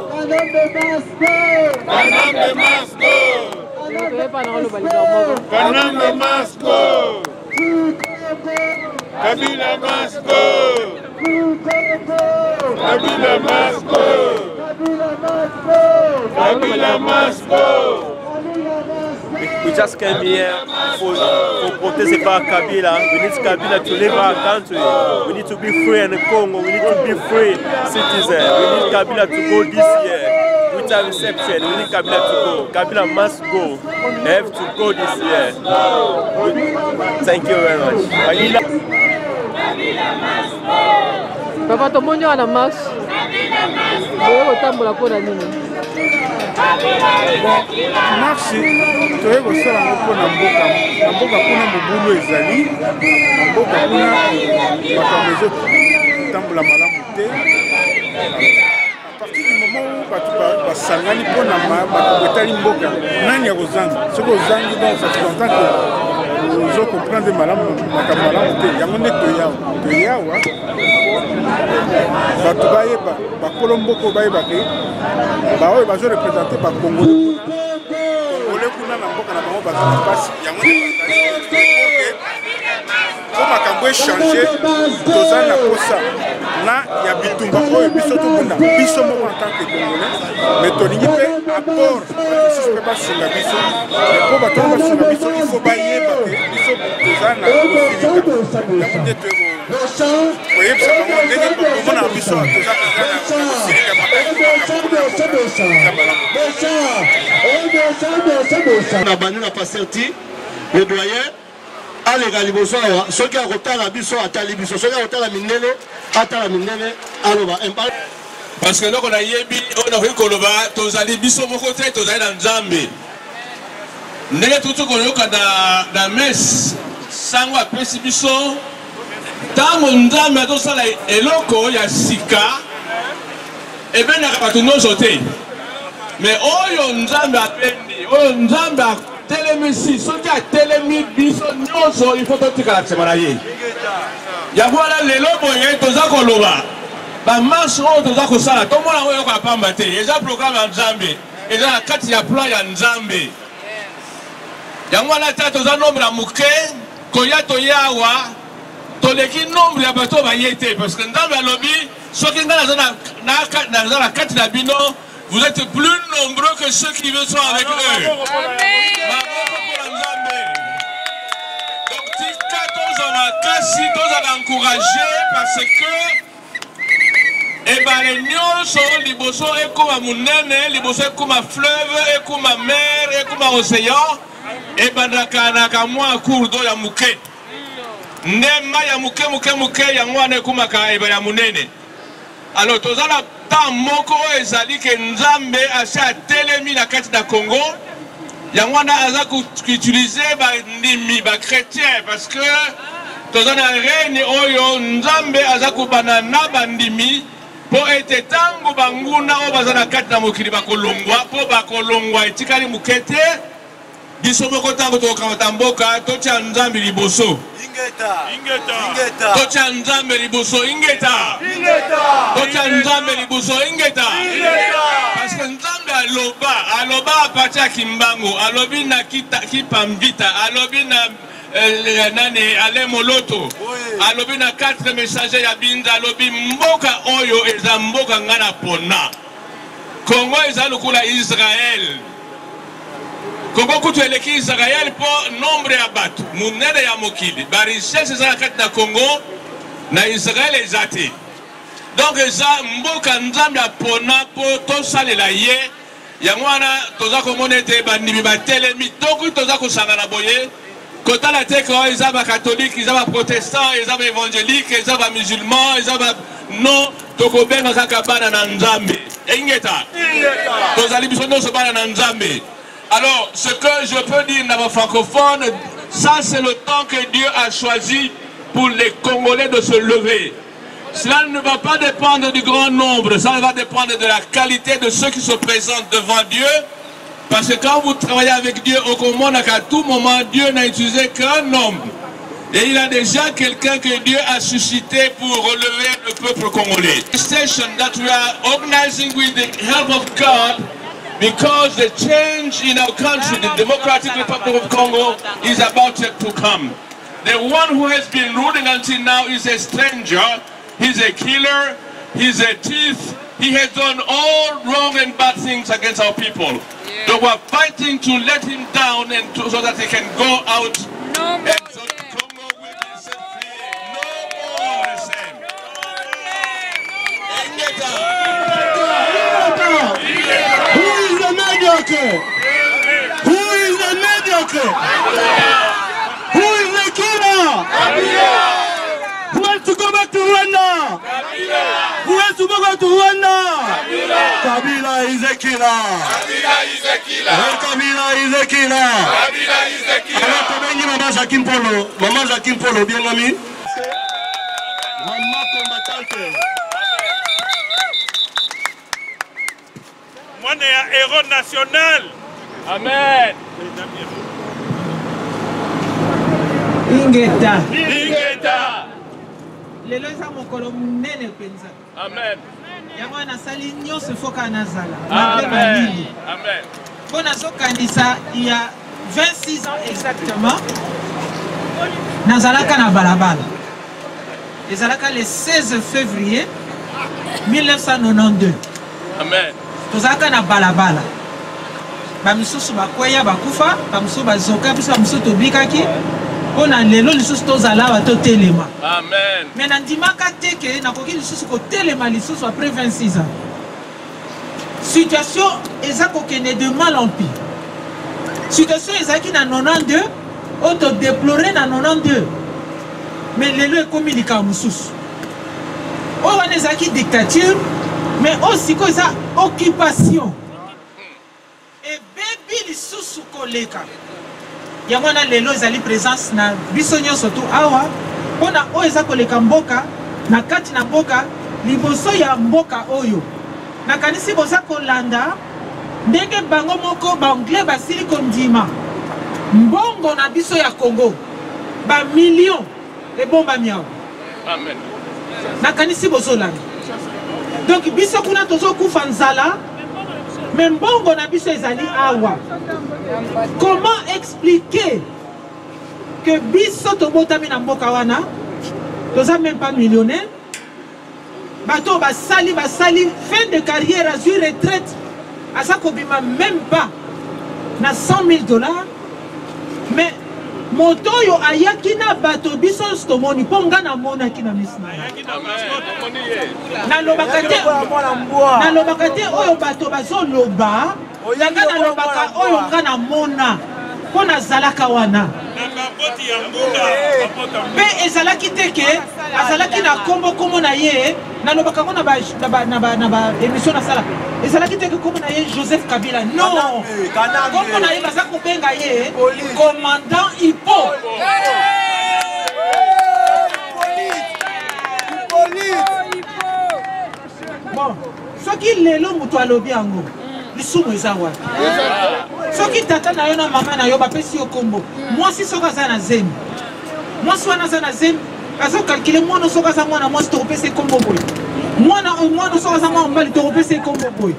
Kabila must go. Kanambe must go. Kanambe must go. Kabila must go. Kabila must go. Kabila must go. We just came here for protest about Kabila. We need Kabila to leave our country. We need to be free in Congo. We need to be free citizens. We need Kabila to go this year. Without reception, we need Kabila to go. Kabila must go. They have to go this year. Thank you very much. Papa, tout le monde est à la marche. Marche toye kosala yango mpona mboka kuna mobulu ezali na mboka kuna makambo ezotambola malamu te. A partir du moment où bato basangani mpona makambo etali mboka, nani ya kozanga soki ozangi donc ça fait longtemps que ozokomprendre makambo malamu te. Yango nde toyawa bato bayeba bakolo mboka bayebake baoyo bazorepresente bakongole kuna na mboka na bango bato mpasi yango po makambo echange toza na posa na ya bitumba oyo biso tobunda biso moko en tant que congolais mais tolingi mpe apport basusu mpe basunga biso po bato basunga biso il faut bayeba ke biso toza na kosilika yango nde koyebisa bango ndenge komona biso toza na kosilika na bani na paserti le doyen alega liboso awa soki akotala biso atali biso soki akotala mindele atala mindele aloba parce que loko na yebi ona koloba tozali biso moko te tozali na nzambe ndenge tutu koyoka na mes sango apesi biso ntango nzambe atosala eloko ya sika ebenaka bato nyonso te mais oyo nzambe apendi oyo nzambe atelemisi soki atelemi biso nyonso il faut totikala nsima na ye yango wana lelo boye toza koloba bamarshe oyo toza kosala tomona yango yoka pamba te eza programe ya nzambe eza na kati ya plan ya nzambe yango wana te toza nombre ya moke koya toyawa toleki nombre ya bato baye te parce que nzambe alobi soki ngai naza na kati na bino vous êtes plus nombreux que ceux qui sont avec eux. makasi tozala encouragé parce que ebale nyonso liboso ekoma munene liboso ekoma fleuve ekoma mer ekoma océan ebandaka na kamwa courdo ya muke ndema ya muke yango wana ekomaka ebale ya munene. Alors tozala temps moko ezali ke Nzambe ase atelemi na kati na Congo yango wana aza kuutiliser bandimi ba chrétien parce que tozana reine oyo Nzambe aza kubana na bandimi po ete tango banguna o bazana kati na mokili bakolongwa po bakolongwa etikali mukete biso moko tango tokamata mboka totya Nzambe liboso totya Nzambe liboso ingeta totya Nzambe liboso ingeta parce que Nzambe aloba apati ya kimbangu alobi na kipambita alobi na nani ale moloto alobi na 4 messagers ya binza alobi mboka oyo eza mboka ngana pona Congo eza lukula Israël Congo kutu eleki Israël po nombre ya batu munene ya mokili ba richesse eza na kati na Congo na Israël ezate donc eza mboka Nzambe apona po tosalela ye yango wana toza komona ete bandimi batelemi toku toza kosangana boye kotala te ko eza ba catholique eza ba protestant eza ba évangélique eza ba musulman eza ba non tokobenga kaka bana na Nzambe ingeta tozali biso nyonso bana na Nzambe. Alors ce que je peux dire dans les francophones, ça c'est le temps que Dieu a choisi pour les Congolais de se lever. Cela ne va pas dépendre du grand nombre, ça va dépendre de la qualité de ceux qui se présentent devant Dieu. Parce que quand vous travaillez avec Dieu, au commande qu'à tout moment, Dieu n'a utilisé qu'un homme. Et il a déjà quelqu'un que Dieu a suscité pour relever le peuple congolais. The station that we are organizing with the help of God, because the change in our country, the Democratic Republic of Congo, is about to come. The one who has been ruling until now is a stranger. He's a killer. He's a thief. He has done all wrong and bad things against our people. So we're fighting to let him down and so that he can go out and so Congo will be set free. No more the same. Who is the mediocre? Who is the mediocre? Who is the killer? Who wants to go back to Rwanda? Who wants to go back to Rwanda? Kabila is a killer. Kabila is a killer. Kabila is a killer. Kabila is a killer. Alors que Mama Jacqueline Polo, Maman Jacqueline Polo, bien ami. Maman combattante. Moi, je suis un héros national. Amen. Ingeta. Ingeta. Lelo eza mokolo munene penza. Amen. Yango nasali nyonso foka nazala. Amen. Amen. Bon azokandisa il y a 26 ans exactement. Nazalaka na balabala. Ezalaka le 16 février 1992. Amen. Tozalaka na balabala. Bamisusu bakwea bakufa, bamisusu bazoka, biso bamisusu tobikaki. On a lelo lisusu tozala wa to telema. Amen. Mais nandimaka teke nakoki lisusu ko telema lisusu après 26 ans. Situation eza kokene de mal en pire. Situation ezaki na 92, auto déploré na 92. Mais lelo ekomi likambo mususu. O wana ezaki dictature, mais aussi ko eza occupation. Et bebi lisusu koleka. Yamwana lelo ezali présence na biso nyonso to awa pona oyo eza koleka mboka na kati na mboka liboso ya mboka oyo nakanisi boza kolanda ndenge bango moko baanglais basili kondima mbongo na biso ya Congo ba million ebomba miao. Amen. Nakanisi bozolanda donc biso kuna tozokufa nzala mais mbongo na biso ezali awa. Comment expliquer que biso tobotami na mboka wana toza même pas millionnaire bato basali fin de carrière azui retraite asa kobima même pas na $100,000 mais moto oyo ayaki na bato biso tomoni mpo nga namonaki na miso nalobaka te oyo bato bazoloba yanga nalobaka oyo nga namona mpo nazalaka wana mpe ezalaki te ke azalaki na kombo na ye nalobaka ngo na baémission nasala ezalaki te ke kombo na ye Joseph Kabila non kombo na ye baza kobenga ye commandant Hippo. Bon, soki lelo moto alobi yango lisumu eza wapi soki tata na yo na mama na yo bapesi yo kombo mwasi soki aza na zemi mwasi wana aza na zemi azokalkile mwana soki aza mwana mwasi tokopesa kombo boye mwana soki aza mwana mobali tokopesa kombo boye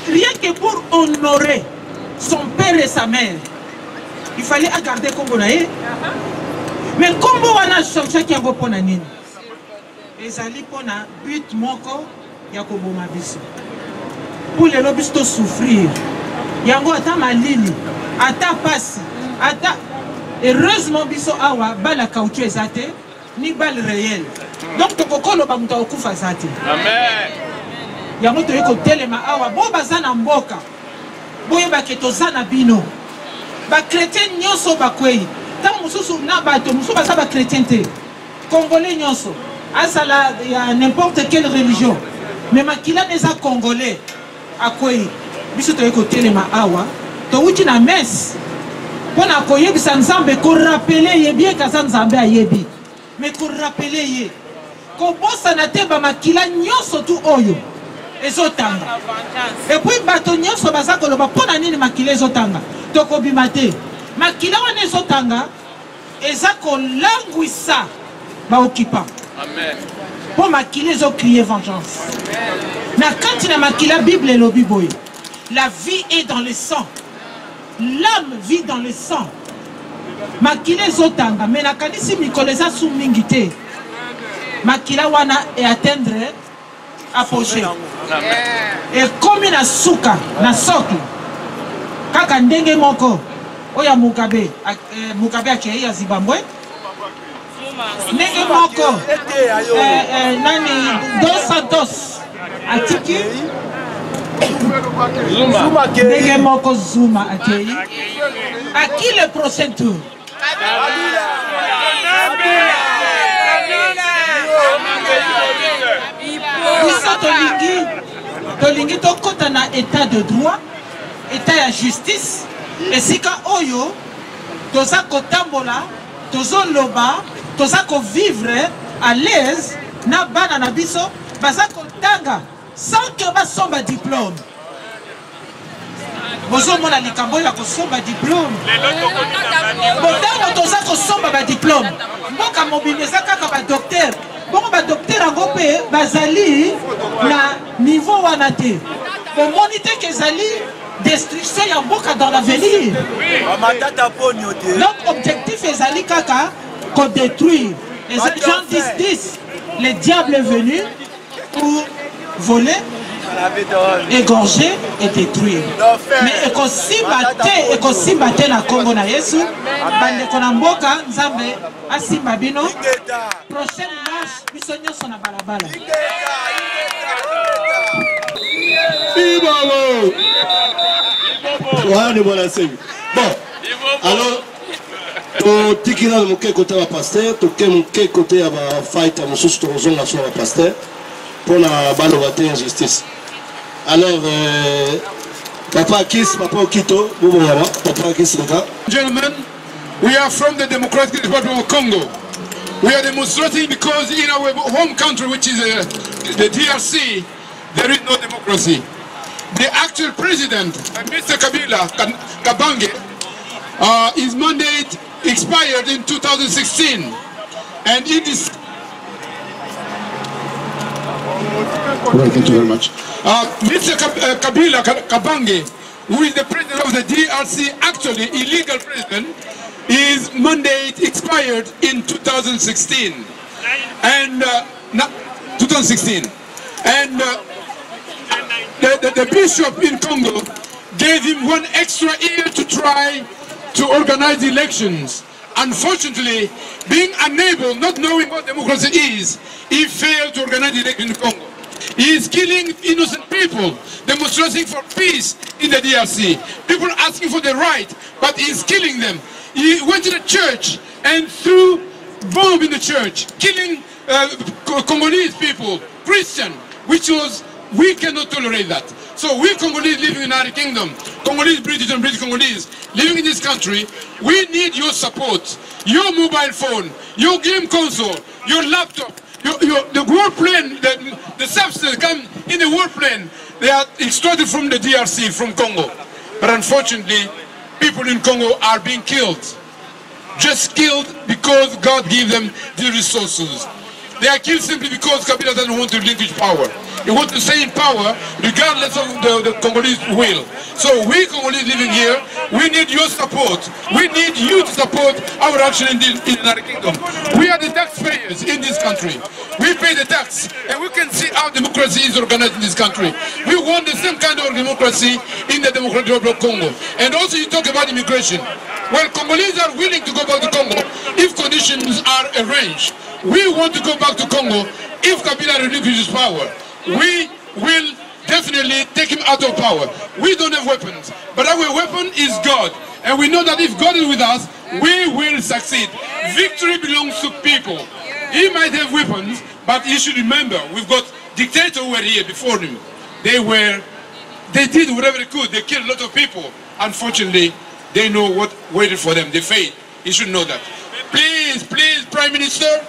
rien que pour honorer son père et sa mère il fallait garder kombo na ye mais kombo wana changeaki yango mpona nini ezali mpona but moko ya koboma biso pour lelo biso tosouffrir yango ata malili ata pasi ata heureusement biso awa bala caoutchouc eza te ni bale réel donc tokokoloba moto akokufa eza te yango toye kotelema awa bo baza na mboka boyebake toza na bino bakretien nyonso bakwei ntango mosusu na bato mosusu baza bakretien te congolais nyonso azala ya n'importe quelle religion mais makila neza congolais akwei biso toye kotelema awa towuti na messe mpona koyebisa nzambe korapele ye bien kaza nzambe ayebi mais korapele ye kobosana te bamakila nyonso tu oyo ezotanga epuis bato nyonso baza koloba mpona nini makila ezotanga tokobima te makila wana ezotanga eza kolangwisa baokipa mpo makila ezokrie vengeance na kati na makila bible elobi boye la vie est dans le sang l'âme vit dans le sang makila ezotanga me nakanisi mikolo eza su mingi te makila wana eatteindre apogée ekomi na suka na soki kaka ndenge moko oyo mugabe akei ya zimbabwe ndenge moko nani Dos Santos atiki ndenge moko Zuma akei aki le prochain tour biso tolingi tokota na état de droit état ya justice esika oyo toza kotambola tozoloba toza kovivre à l'aise na bana na biso baza kotanga sans que basomba diplôme bozomona likambo ya kosomba diplôme botango toza kosomba badiplôme mboka mobili eza kaka badokter bongo badokter yango mpe bazali na niveau wana te bomoni te ke ezali destruction ya mboka dans l'avenir donc objectif ezali kaka kodétruire les gens disent le diable est venu pour voler égorger et détruire mais ekosimba te na kombo na yesu bandeko na mboka nzambe asimba bino prochaine marche biso nyonso na balabala bon alors totikila moke côté ya pasteur toke moke côté ya bafight ya mosusu tokozonga so ya pasteur mpona baloba te injustice alors papa Kiss, papa Okito, papa Kiss. Gentlemen, we are from the Democratic Republic of Congo. We are demonstrating because in our home country, which is the DRC, there is no democracy. The actual president, Mr. Kabila Kabange, his mandate expired in 2016, and in this. Well, thank you very much. Mr. Kabila Kabange, who is the president of the DRC, actually illegal president, his mandate expired in 2016, and 2016, and the bishop in Congo gave him 1 extra year to try to organize elections. Unfortunately, being unable, not knowing what democracy is, he failed to organize elections in Congo. He is killing innocent people, demonstrating for peace in the DRC. People asking for the right, but he is killing them. He went to the church and threw bomb in the church, killing Congolese people, Christian, we cannot tolerate that. So we Congolese living in the United Kingdom, Congolese, British and British Congolese living in this country, we need your support. Your mobile phone, your game console, your laptop, the warplane, the substance come in the warplane, they are extracted from the DRC, from Congo. But unfortunately, people in Congo are being killed. Just killed because God gave them the resources. They are killed simply because Kabila doesn't want to relinquish power. He wants to stay in power regardless of the Congolese will. So we Congolese living here, we need your support. We need you to support our action in the United Kingdom. We are the taxpayers in this country. We pay the tax and we can see how democracy is organized in this country. We want the same kind of democracy in the Democratic Republic of Congo. And also you talk about immigration. Well, Congolese are willing to go back to Congo if conditions are arranged. We want to go back to Congo if Kabila relinquishes power. We will definitely take him out of power. We don't have weapons, but our weapon is God. And we know that if God is with us, we will succeed. Victory belongs to people. He might have weapons, but you should remember, we've got dictators who were here before him. They did whatever they could. They killed a lot of people. Unfortunately, they know what waited for them. They failed. You should know that. Please, please, Prime Minister,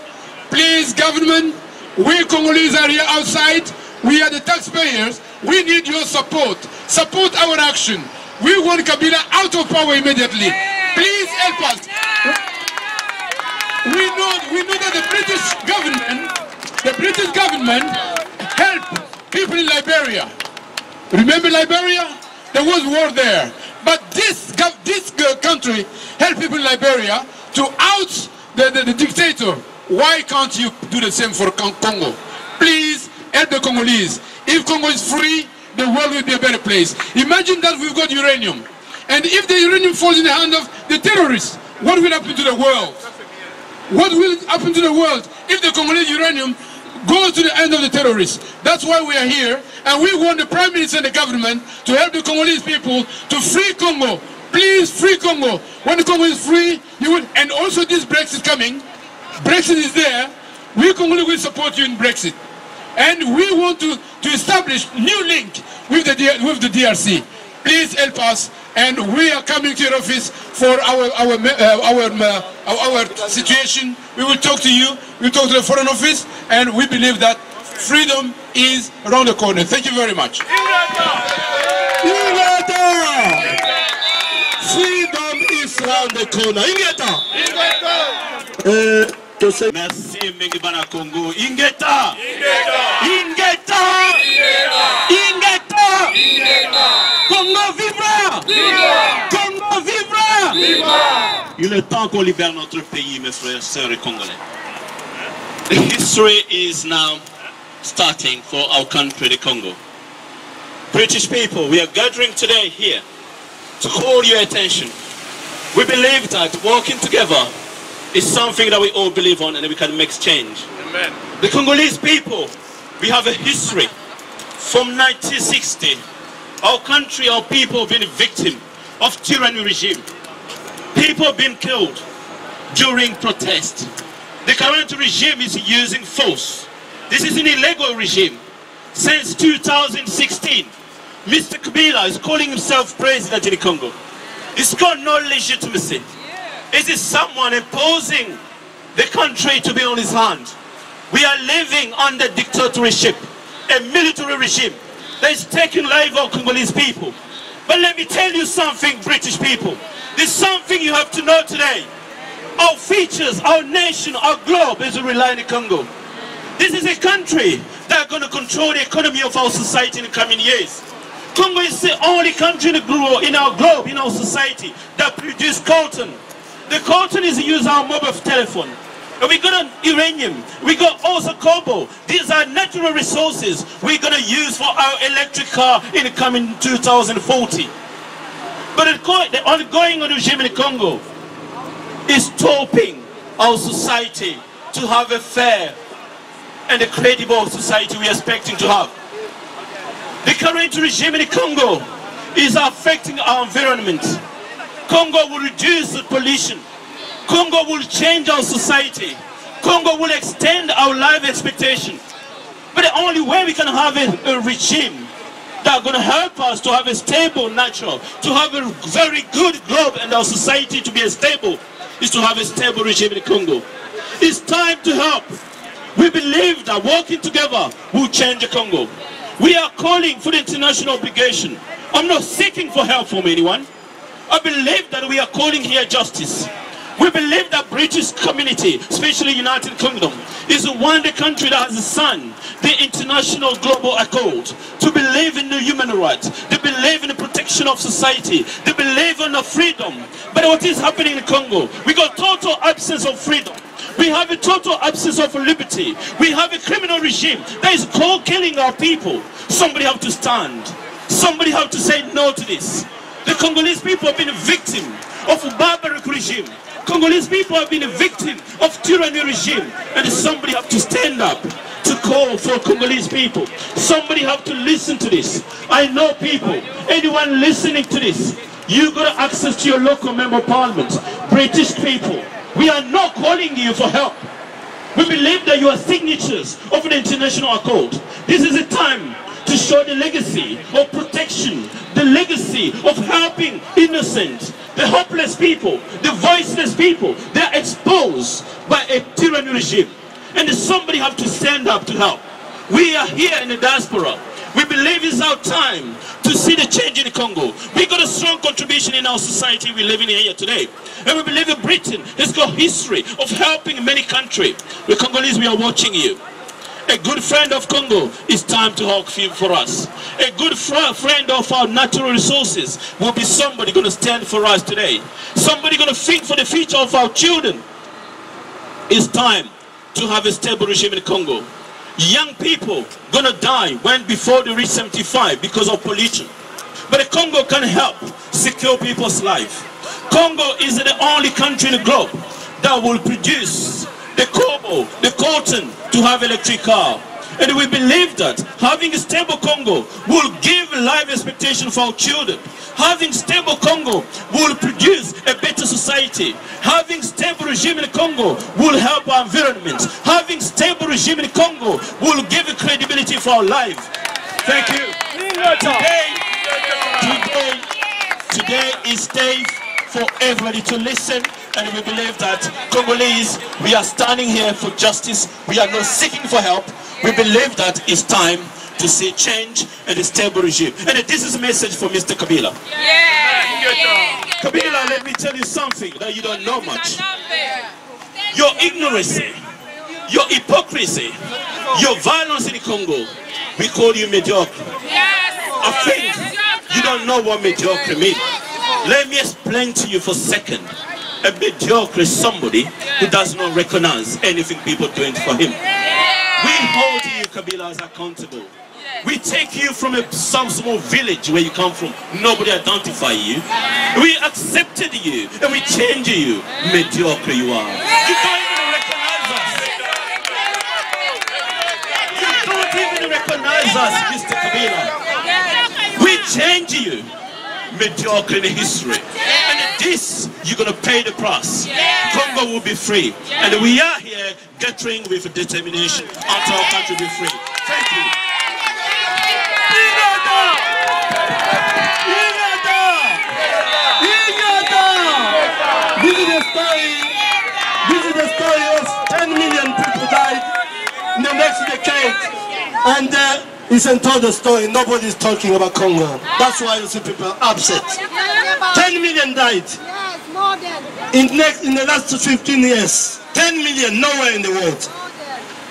please, government, we Congolese are here outside. We are the taxpayers. We need your support. Support our action. We want Kabila out of power immediately. Please help us. We know that the British government helped people in Liberia. Remember Liberia? There was war there. But this country helped people in Liberia to out the dictator. Why can't you do the same for Congo? Please help the Congolese. If Congo is free, the world will be a better place. Imagine that we've got uranium. And if the uranium falls in the hand of the terrorists, what will happen to the world? What will happen to the world if the Congolese uranium goes to the hand of the terrorists? That's why we are here. And we want the Prime Minister and the government to help the Congolese people to free Congo. Please free Congo. When the Congo is free, you will. And also this Brexit coming. Brexit is there. We Congolese will support you in Brexit. And we want to establish new link with the DRC. Please help us. And we are coming to your office for our situation. We will talk to you. We will talk to the Foreign Office. And we believe that freedom is around the corner. Thank you very much. Freedom is around the corner. Merci mingi bana Congo. Ingeta. Congo vivra. Congo vivra. Il est temps qu'on libère notre pays, mes frères, sœurs et Congolais. The history is now starting for our country, the Congo. British people, we are gathering today here to call your attention. We believe that working together is something that we all believe on and that we can make change. Amen. The Congolese people, we have a history. From 1960, our country, our people have been a victim of tyranny regime. People have been killed during protest. The current regime is using force. This is an illegal regime. Since 2016, Mr. Kabila is calling himself president in the Congo. It's got no legitimacy. Is it someone imposing the country to be on his hand? We are living under dictatorship, a military regime that is taking life of Congolese people. But let me tell you something, British people. There's something you have to know today. Our features, our nation, our globe is relying on Congo. This is a country that is going to control the economy of our society in the coming years. Congo is the only country in our globe, in our society, that produces cotton. The cotton is used on our mobile telephone. And we got uranium, we got also cobalt. These are natural resources we're going to use for our electric car in the coming 2040. But the ongoing regime in Congo is stopping our society to have a fair and a credible society we are expecting to have. The current regime in Congo is affecting our environment. Congo will reduce the pollution. Congo will change our society. Congo will extend our life expectation. But the only way we can have a regime that are going to help us to have a stable natural, to have a very good globe and our society to be stable, is to have a stable regime in Congo. It's time to help. We believe that working together will change the Congo. We are calling for the international obligation. I'm not seeking for help from anyone. I believe that we are calling here justice. We believe that British community, especially United Kingdom, is the one country that has signed the International Global Accord to believe in the human rights, to believe in the protection of society, to believe in the freedom. But what is happening in Congo? We got total absence of freedom. We have a total absence of liberty. We have a criminal regime that is killing our people. Somebody have to stand. Somebody have to say no to this. The Congolese people have been a victim of a barbaric regime. Congolese people have been a victim of tyranny regime, and somebody have to stand up to call for Congolese people. Somebody have to listen to this. I know people, anyone listening to this, you got access to your local member of parliament. British people, we are not calling you for help. We believe that you are signatures of the international accord. This is a time to show the legacy of protection, the legacy of helping innocent, the hopeless people, the voiceless people. They are exposed by a tyranny regime. And somebody have to stand up to help. We are here in the diaspora. We believe it's our time to see the change in Congo. We got a strong contribution in our society we're living in here today. And we believe in Britain has got history of helping many countries. The Congolese, we are watching you. A good friend of Congo is time to hawk for us. A good friend of our natural resources will be somebody going to stand for us today. Somebody going to think for the future of our children. It's time to have a stable regime in Congo. Young people going to die before they reach 75 because of pollution. But the Congo can help secure people's life. Congo is the only country in the globe that will produce the cobalt, the cotton to have electric car. And we believe that having a stable Congo will give life expectation for our children. Having stable Congo will produce a better society. Having stable regime in Congo will help our environment. Having stable regime in Congo will give credibility for our life. Thank you. Today is day for everybody to listen, and we believe that Congolese, we are standing here for justice. We are not seeking for help. We believe that it's time to see change and a stable regime. And this is a message for Mr. Kabila. Kabila, let me tell you something that you don't know much. Your ignorance, your hypocrisy, your violence in Congo, we call you mediocre. I think you don't know what mediocre means. Let me explain to you for a second. A mediocre is somebody who does not recognize anything people are doing for him. We hold you, Kabila, as accountable. We take you from some small village where you come from. Nobody identify you. We accepted you and we changed you. Mediocre you are. You don't even recognize us. You don't even recognize us, Mr. Kabila. We change you. Mediocre in history. And this, you're going to pay the price. Congo will be free. And we are here gathering with determination until our country be free. Thank you. This is the story of 10 million people died in the next decade. And isn't told the story, nobody's talking about Congo. That's why you see people upset. 10 million died in the last 15 years. 10 million, nowhere in the world.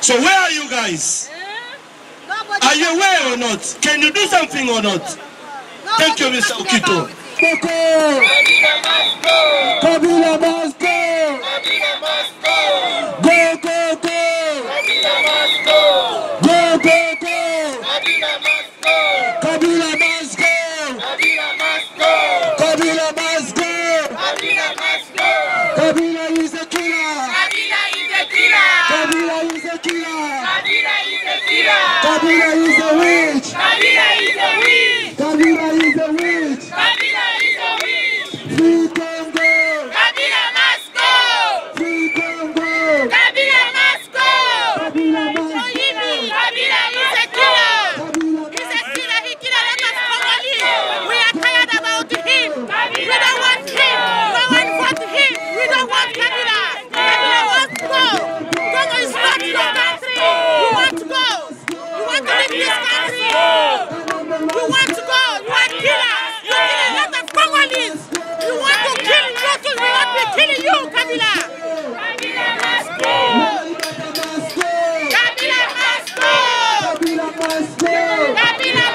So where are you guys? Are you aware or not? Can you do something or not? Thank you, Mr. Okito. Kabila must go! Kabila must go! Go, go, go! Kabila must go! Go, go, go! Kabila must go! Kabila must go! Kabila must go! Kabila a killer. Kabila is a witch. Kabila is a witch. Kabila is a witch. Kabila is a witch. Free Congo. Kabila must go. Free Congo. Kabila must go. Kabila must go. Kabila is a killer. He's a killer. He killed a lot of Congolese. We are tired about him. We don't want him. No one wants him. We don't want Kabila. Kabila wants to go. Congo is not your country. You want to go. You want to leave this country. You want to go. You are a killer. You kill a lot of Congolese. You want to kill you too. We want to kill you, Kabila. Kabila must go. Kabila must go. Kabila must go. Kabila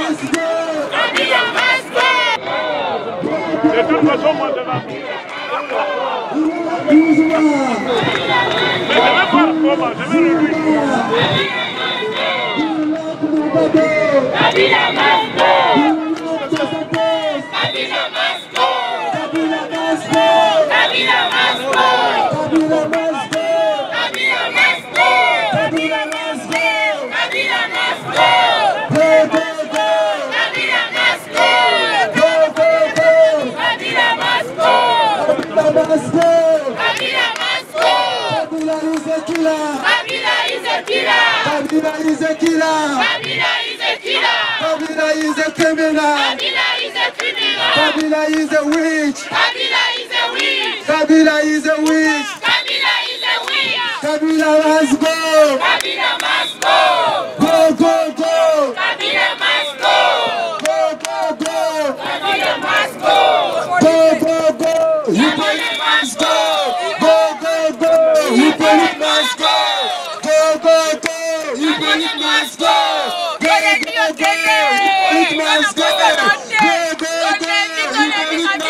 must go. Kabila must go. De toute façon, moi, je vais Kabila is a killer. Kabila is a killer. Kabila is a criminal. Kabila is a criminal. Kabila is a witch. Kabila is a witch. Kabila is a witch. Kabila is a witch. Kabila must go. Kabila must go. Go, go, go. Kabila must go. Go, go, go. Kabila must go. Go, go, go. You police must go. Go, go, go. You police must go. Go, go, go. You police must go. Go, go, go. You police must go. Go, go, go. You police must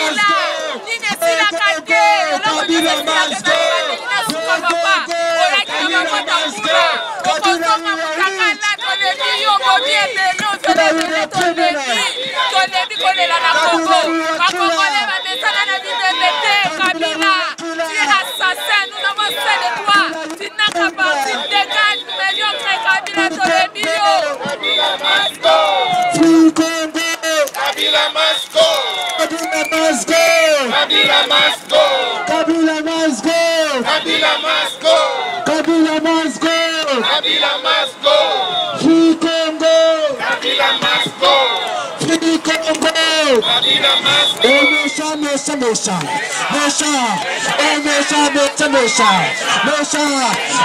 go. Kabila must go. Go, go, go. Kabila must go. Kabila Free Congo. Kabila must go. Kabila must go. Kabila must go. Kabila must go. Kabila must go. Kabila must go. Kabila must go. Free Congo. Kabila must go. Free Congo. Kabila must go. Oh méchant, méchant, méchant. Méchant. Oh méchant, méchant, méchant. Méchant.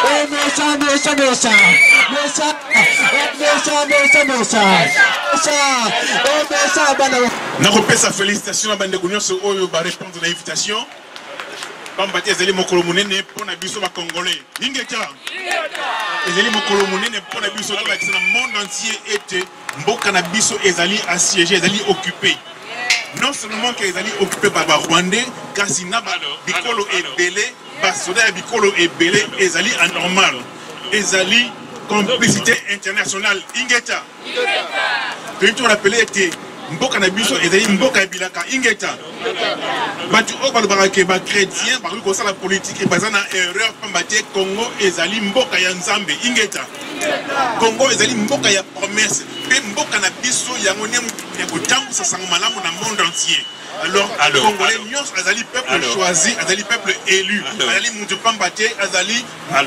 Oh méchant, méchant, méchant. Méchant. Oh méchant, méchant, méchant. Méchant. Oh méchant, bana. nakopesa félicitation na bandeko nyonso oyo barépondre na invitation pamba te ezali mokolo monene mpo na biso bacongolais ningeta ezali mokolo monene mpo na biso tolakisa na monde entier ete mboka na biso ezali assiégé ezali occupé non seulement ke ezali occupé par barwandais kasi na bikolo ebele basoda ya bikolo ebele ezali anormal ezali complicité internationale ingeta toyei tolapele ete mboka na biso ezali mboka ebilaka ingeta bato oyo balobaka ke bachrétien bakoki kosala politike baza na erreur pamba te congo ezali mboka ya nzambe ingeta congo ezali mboka ya promesse mpe mboka na biso yango nde ya kotambwisa sango malamu na monde entier alors congolais nyonso azali peuple choisi azali peuple élu azali mutu pamba te azali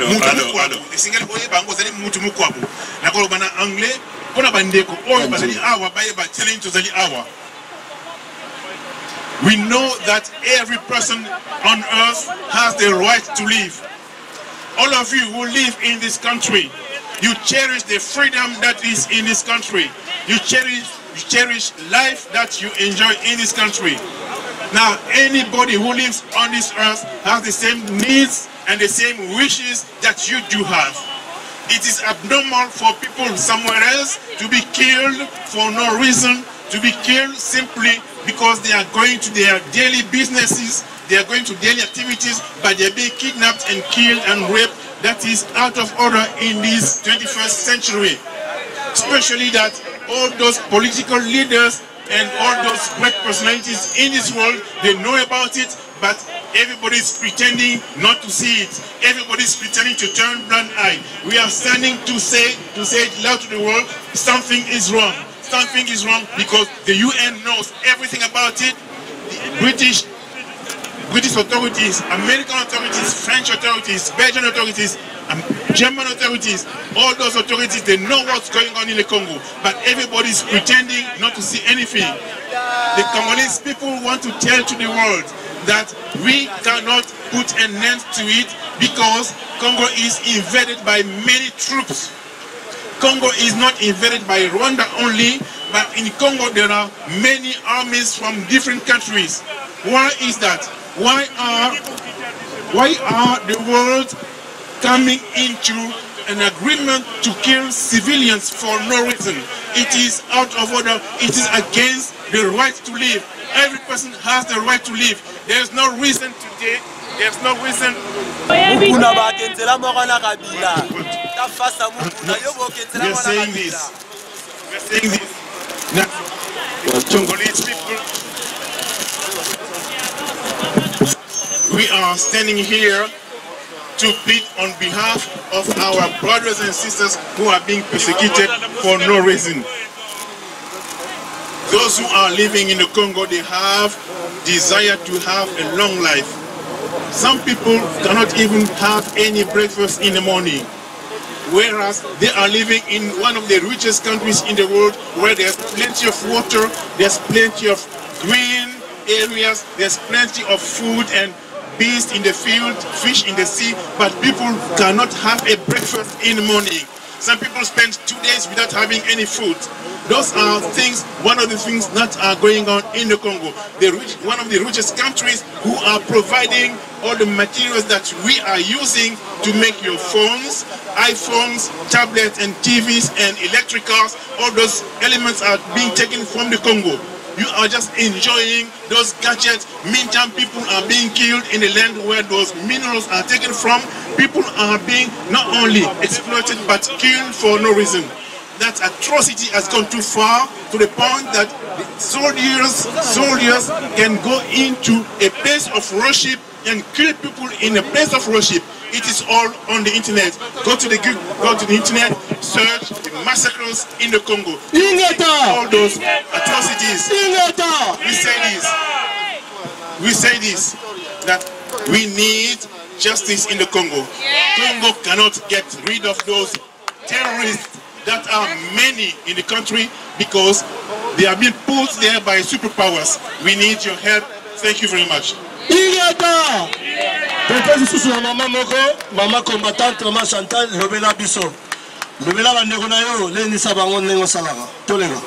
mutu mokwabu esengeli oyeba yango ozali mutu mokwabu nakoloba na anglais mpona bandeko oyo bazali awa bayeba tieleni tozali awa. We know that every person on earth has the right to live. All of you who live in this country, you cherish the freedom that is in this country. You cherish life that you enjoy in this country. Now, anybody who lives on this earth has the same needs and the same wishes that you do have. It is abnormal for people somewhere else to be killed for no reason, to be killed simply because they are going to their daily businesses, they are going to daily activities, but they are being kidnapped and killed and raped. That is out of order in this 21st century. Especially that all those political leaders and all those great personalities in this world, they know about it, but Everybody's pretending not to see it. Everybody's pretending to turn blind eye. We are standing to say it loud to the world, something is wrong. Something is wrong because the UN knows everything about it. The British authorities, American authorities, French authorities, Belgian authorities, German authorities, all those authorities, they know what's going on in the Congo, but everybody's pretending not to see anything. The Congolese people want to tell to the world that we cannot put an end to it because Congo is invaded by many troops. Congo is not invaded by Rwanda only, but in Congo there are many armies from different countries. Why is that? Why are the world coming into an agreement to kill civilians for no reason? It is out of order. It is against the right to live. Every person has the right to live. There is no reason today. There's no reason. We are saying this. We are saying this. Now, Congolese people, we are standing here to plead on behalf of our brothers and sisters who are being persecuted for no reason. Those who are living in the Congo, they have desire to have a long life. Some people cannot even have any breakfast in the morning, whereas they are living in one of the richest countries in the world where there's plenty of water, there's plenty of green areas, there's plenty of food and beasts in the field, fish in the sea, but people cannot have a breakfast in the morning. Some people spend 2 days without having any food. Those are things, one of the things that are going on in the Congo. One of the richest countries who are providing all the materials that we are using to make your phones, iPhones, tablets and TVs and electric cars. All those elements are being taken from the Congo. You are just enjoying those gadgets. Meantime, people are being killed in the land where those minerals are taken from. People are being not only exploited but killed for no reason. That atrocity has gone too far to the point that soldiers can go into a place of worship and kill people in a place of worship. It is all on the internet. Go to the internet, search the massacres in the Congo. All those atrocities. We say this, that we need justice in the Congo. Congo cannot get rid of those terrorists that are many in the country because they have been put there by superpowers. We need your help. Thank you very much. Maman combattante, maman Chantal, Lobela Bisso. Lobela bandeko na yo, lenisa bango ndenge osalaka. Tolenga.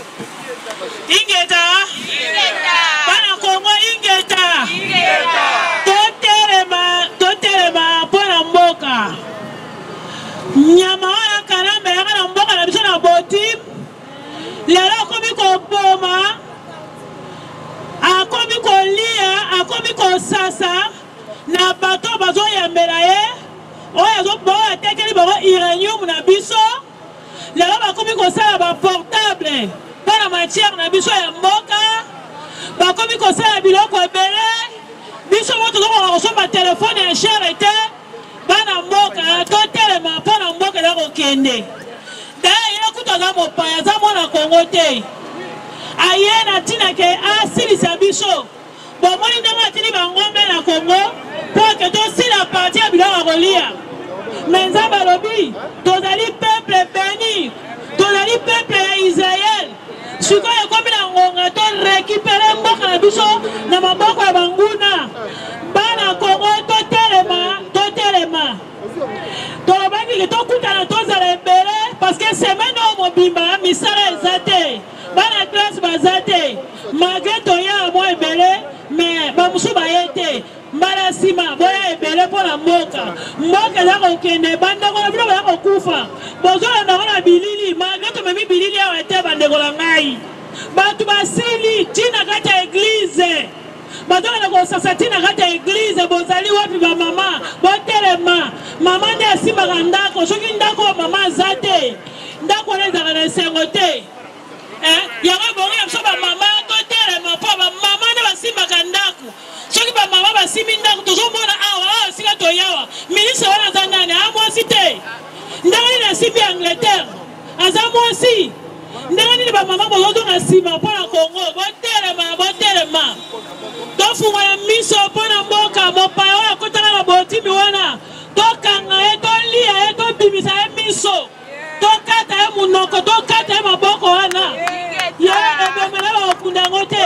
Ingeta. Bana Kongo ingeta. Totelema pona mboka. Nyama wana kanambe yana mboka na biso na boti. Lelo akomi koboma. Akomi kolia, akomi kosasa. Na bato bazo yambela ye oyo azobo atekeli bango uranium na biso lelo bakomi kosala ba portable mpona matière na biso ya mboka bakomi kosala biloko ebele biso mo tozokoka kosomba telefone ya chere te bana mboka totelema mpona mboka eza kokende daya ye kuta aza mopaya aza mwana kongo te aye na ntina ke asilisa biso bomoni ndenge atili bangombe na Kongo pour que aussi la partie à biloko kolia mais nzambe alobi tozali peuple béni tozali peuple ya Israël sikoyo ekomi na ngonga to récupérer mboka na biso na maboko ya banguna bana Kongo totelema tolobaki ke tokutana tozala ebele parce que semaine oyo mobimba misala eza te bana classe baza te malgré toya mo ebele mais bamusu baye te mbala nsima boya ebele mpona mboka eza kokende bandeko na bino boya kokufa bozolanda ngo na bilili malgré tomemi bilili awa te bandeko na ngai bato basili ntina kati ya eglize bazolanda kosasa ntina kati ya eglize bozali wapi bamama botelema mama nde asimbaka ndako soki ndako mama aza te ndako wana ezalaka na esengo te yango ebongi ya biso bamama totelema mpo bamama nde basimbaka ndako soki ba mama ba simi ndako tozomona awa sika toyawa ministre wana za nani amwasi te ndenge na simi Angleterre aza mwasi ndenge nini ba mama bozozonga nsima mpona Congo botelema tofungana miso mpona mboka mopaya oyo akotaka na botimi wana tokanga ye tolia ye tobimisa ye miso tokata ye munoko tokata ye maboko wana ye ebemela bakokunda yango te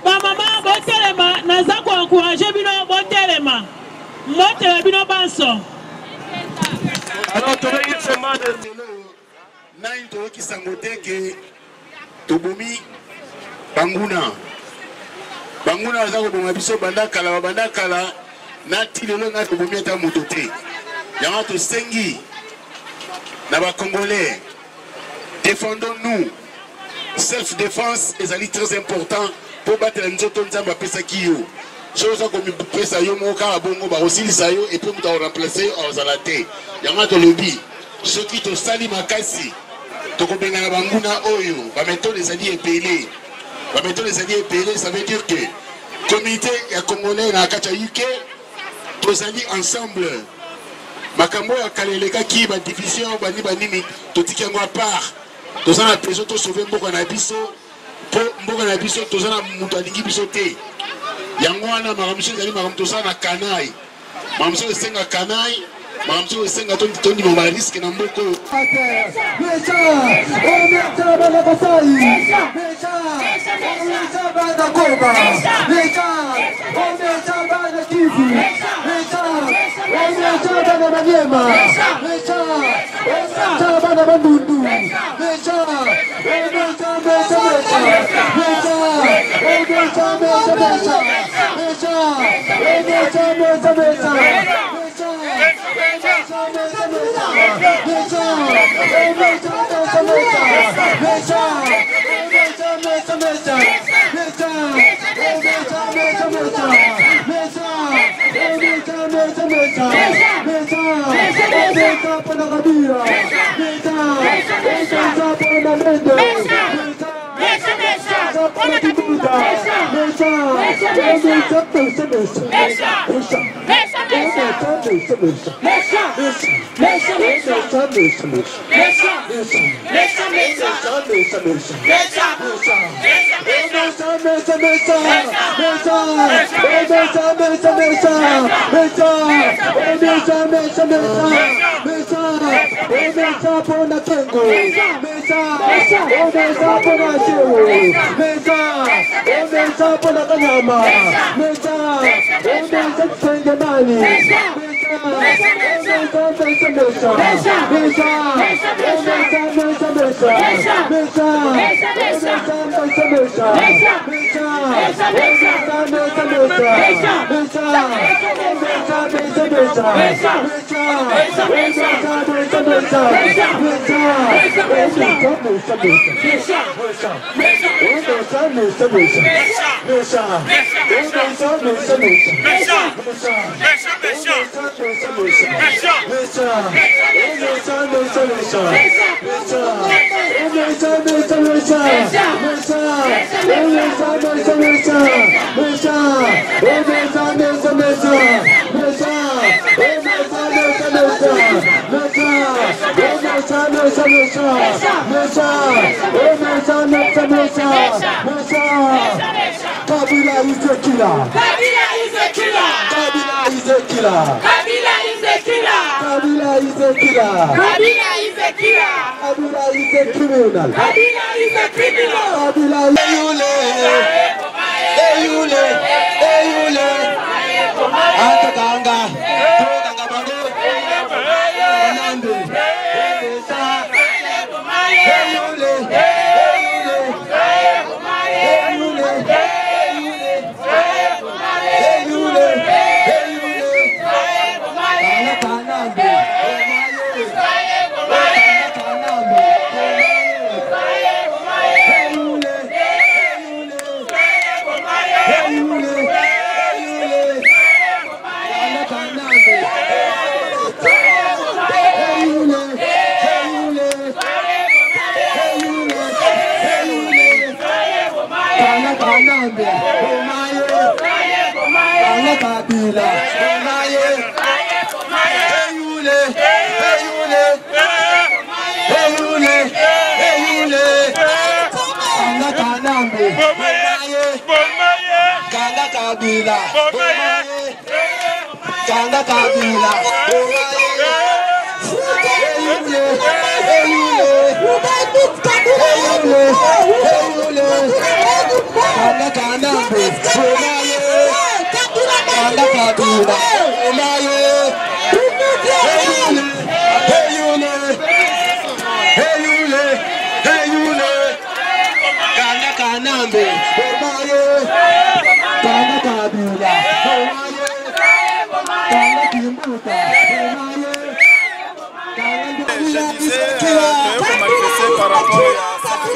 bamama botelema naza koencourage bino botelema motema bino banso alors tobengi semane nani toyokisa ngo te ke tobomi banguna baza koboma biso banda kala nati lelo nga tobomi ata moto te yango tosengi na bacongolais défendons-nous. Self-défense ezali très important pour battre nzoto nzambe apesaki yo chose komipesa yo moko kaka bongo bakosilisa yo epuis moto akoremplace ozala te yango tolobi soki tosali makasi tokobengana banguna oyo baméthode ezali epele ça veut dire que communauté ya congolais na kati ya UK tozali ensemble makambo ya kala elekaki badivision banini totiki yango a part toza na besoin tosauve mboka na biso mpo mboka na biso toza na moto alingi biso te yango wana makambo biso ezali makambo tosala na kanai makambo biso esenga kanai makambo biso esenga tondima bariske na mboka oyo Kabila is the killer. Kabila is the killer. Kabila is the killer. Kabila is the killer. Kabila is the killer. Kabila is the killer. Kabila is the criminal. Kabila is the criminal. Kabila Eyule. Atakanga. Kabila, Bomaye, Eyule, Eyule, Eyule, Eyule, Kanga Kanambe, Bomaye, Kanga Kabila, Bomaye, Kanga Kabila, Bomaye, Eyule, Eyule, Eyule, Eyule, Kanga Kanambe, Bomaye, Kanga Kabila, Bomaye, Eyule, Eyule, Eyule, Eyule, Kanga Kanambe, Bomaye, Kanga Kabila, Bomaye, Kanga Kimbuta, Bomaye. Je disais que vous manifestez par rapport à cette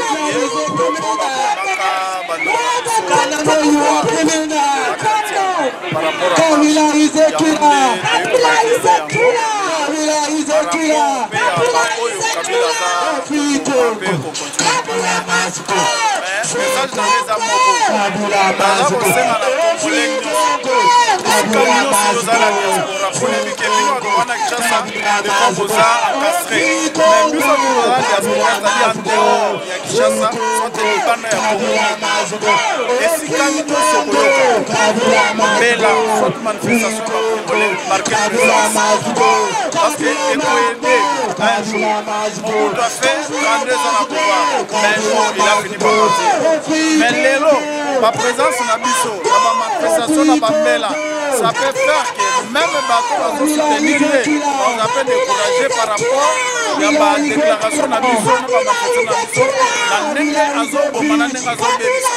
mais l'élo, ma présence na biso, ma manifestation na bambela, ça peut faire que même bateau va se soutenir, on peut décourager par rapport à la déclaration na biso, na manifestation na biso, la nenge azo bomana nenge azo bebisa.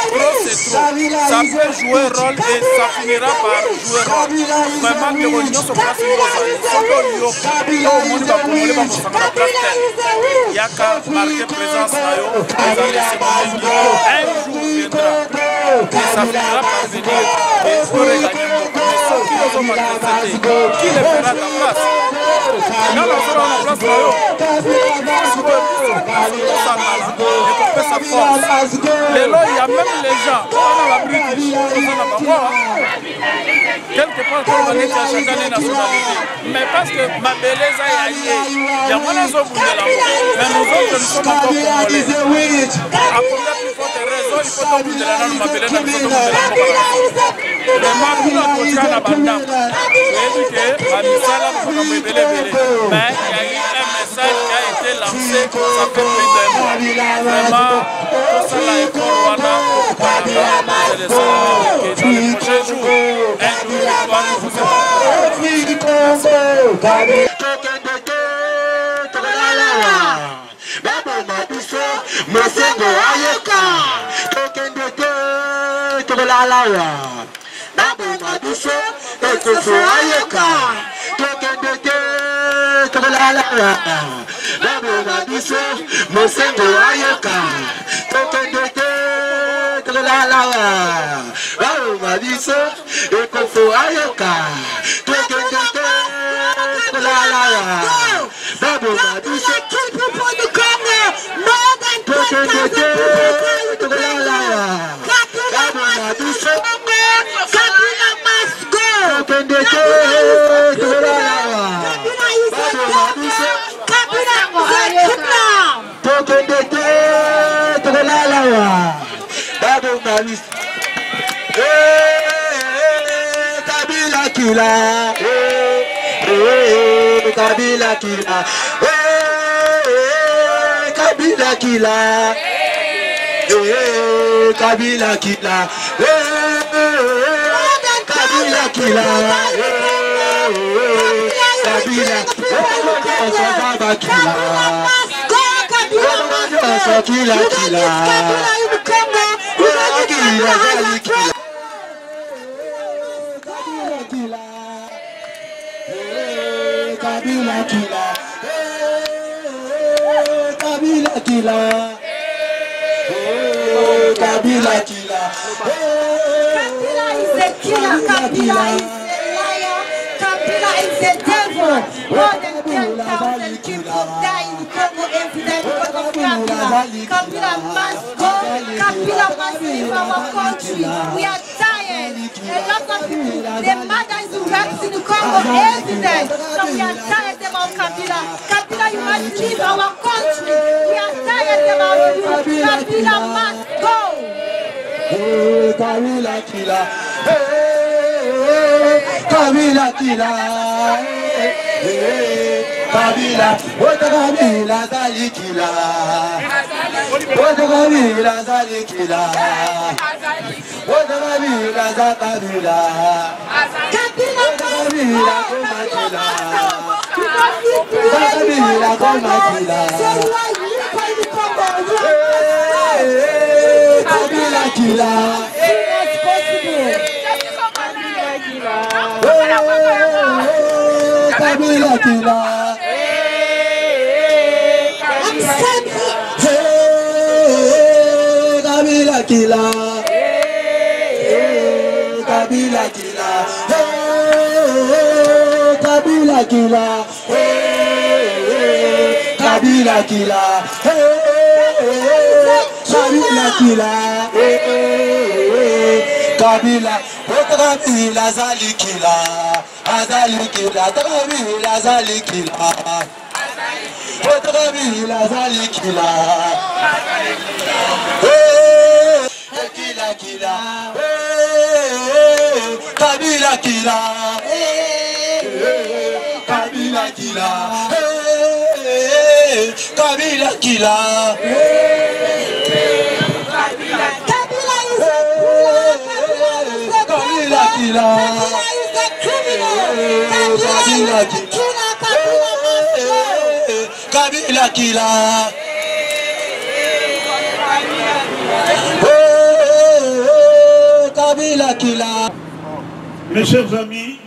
Trop c'est trop, ça peut jouer rôle et ça finira par jouer rôle. Vraiment que l'union se passe une chose, solo yo, yo monde va congolais va mosanga la place telle. Yaka marqué présence na yo, vous allez se montrer un jour viendra. Et ça finira par venir et pour regagner mon mais ceux qui nous ont manifesté, qui les fera ta place? Là, on sera en place là, sa force. Les lois, il y a même les gens, on a la British, on a quelque part, on va dire qu'il y a chacun des nationalités. Mais parce que ma belleza est alliée, il y a moins de gens qui mais nous autres, nous sommes encore congolais. À combien plus forte raison, il faut tomber de la langue, ma belleza, nous sommes de la vraiment, nous avons continué à la bande. Mais il y a eu un message qui a été lancé, ça fait plus d'un mois. Vraiment, tout ça là est pour Rwanda, c'est les dans les prochains jours. Un jour, nous Kabila kila, Kabila kila, Kabila kila, Kabila kila, Kabila kila, Kabila kila, Kabila kila, Kabila kila, Kabila kila, Kabila is a killer, Kabila is a liar, Kabila is a devil. More than 10,000 people die in Congo every day because of Kabila. Kabila must go, Kabila must leave our country. We are tired. lots of people. The mother is wrapped in the Congo every day. So we are tired about Kabila. Kabila, you must leave our country. We are tired about you. Kabila must go. Kabila killer. Kabila killer. Kabila, what Kabila Zalikila? What Kabila Zalikila? What Kabila Zakabila? Kabila Kabila Komatila. Kabila Komatila. Kabila kila. Kabila kila. Kabila kila. Kabila kila. Kabila kila. Kabila kila. Kabila kila. Kabila, Kabila Zalikila. Azalikila, Kabila Zalikila. Kabila Zalikila. Kila kila. Kabila kila. Kabila kila. Kabila kila. Kabila kila. Kabila kila. Kabila kila. Mes chers amis,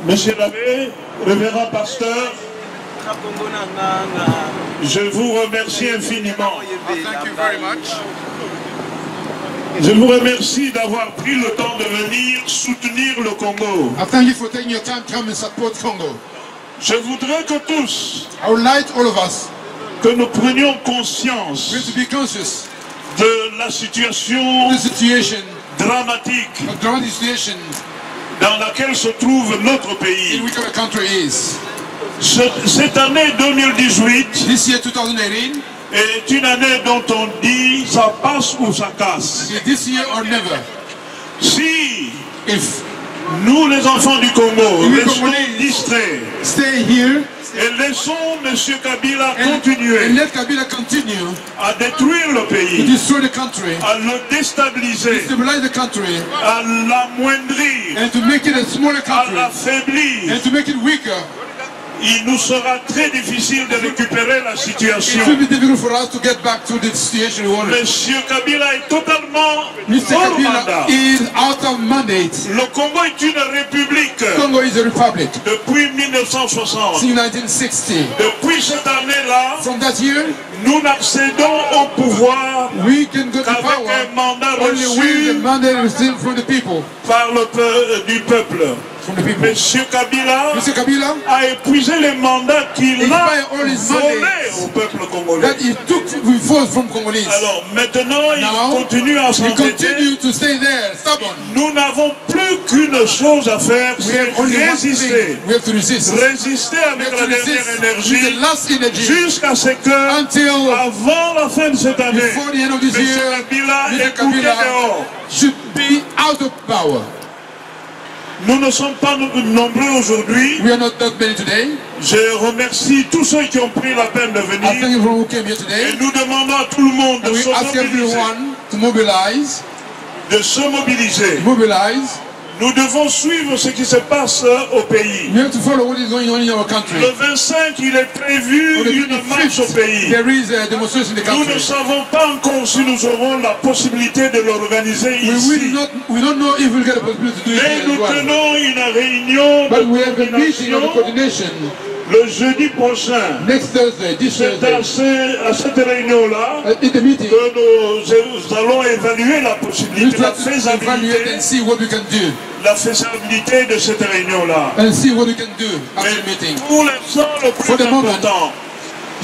Monsieur l'abbé, révérend pasteur, je vous remercie infiniment. Thank you very much. Je vous remercie d'avoir pris le temps de venir soutenir le Congo. I thank you for taking your time to come and support Congo. Je voudrais que tous, I would like all of us, que nous prenions conscience to be conscious de la situation of the situation, dramatique a dramatic situation dans laquelle se trouve notre pays. in which our country is. Cette année 2018 This year 2018 est une année dont on dit ça passe ou ça casse. This year or never. Si if nous les enfants du Congo restons distraits, stay here et laissons M. Kabila continuer and let Kabila continue à détruire le to pays, destroy the country, à le déstabiliser, destabilize the country, à l'amoindrir, and to make it a smaller à country, l'affaiblir, and to make it weaker, il nous sera très difficile de récupérer la situation. it will be difficult for us to get back to the situation we wanted. Monsieur Kabila est totalement Mr. hors Kabila mandat. is out of mandate. Le Congo est une république Congo is a republic. depuis 1960. Since 1960. Depuis cette année-là, From that year, nous n'accédons au pouvoir we can go to qu'avec power un mandat only with the reçu mandate received from the people. par du peuple. Monsieur Kabila Mr. Kabila a épuisé les mandats qu'il a expired all his volés mandates au peuple congolais. that he took with from Congolese. Alors maintenant, il Now, continue à he s'entêter. continue to stay there, stubborn. Nous n'avons plus qu'une chose à faire, We c'est have only one résister. thing. We have to resist. Résister avec We have la to dernière resist énergie with the last energy jusqu'à ce que, until avant la fin de cette année, before the end of this M. year, Kabila Mr. est coupé Kabila dehors. should be out of power. Nous ne sommes pas nombreux aujourd'hui. We are not that many today. Je remercie tous ceux qui ont pris la peine de I thank venir. everyone who came here today. Et nous demandons à tout le monde de And we se ask mobiliser. everyone to mobilize. De se mobiliser. Mobilize. Nous devons suivre ce qui se passe au pays. We have to follow what is going on in our country. Le 25, il est prévu On the une marche au 25th, pays. there is a demonstration in the Nous ne country. savons pas encore si nous aurons la possibilité de l'organiser ici. We don't know if we'll get a possibility to do it Mais here nous as well. tenons une réunion But we de have a meeting of the coordination coordination le jeudi prochain. next Thursday, this C'est Thursday. à cette réunion-là In the meeting, que nous allons évaluer la we possibilité, la try to evaluate faisabilité, and see what we can do. la faisabilité de cette réunion-là. And see what we can do after the meeting. Pour l'instant, le For plus the moment, important,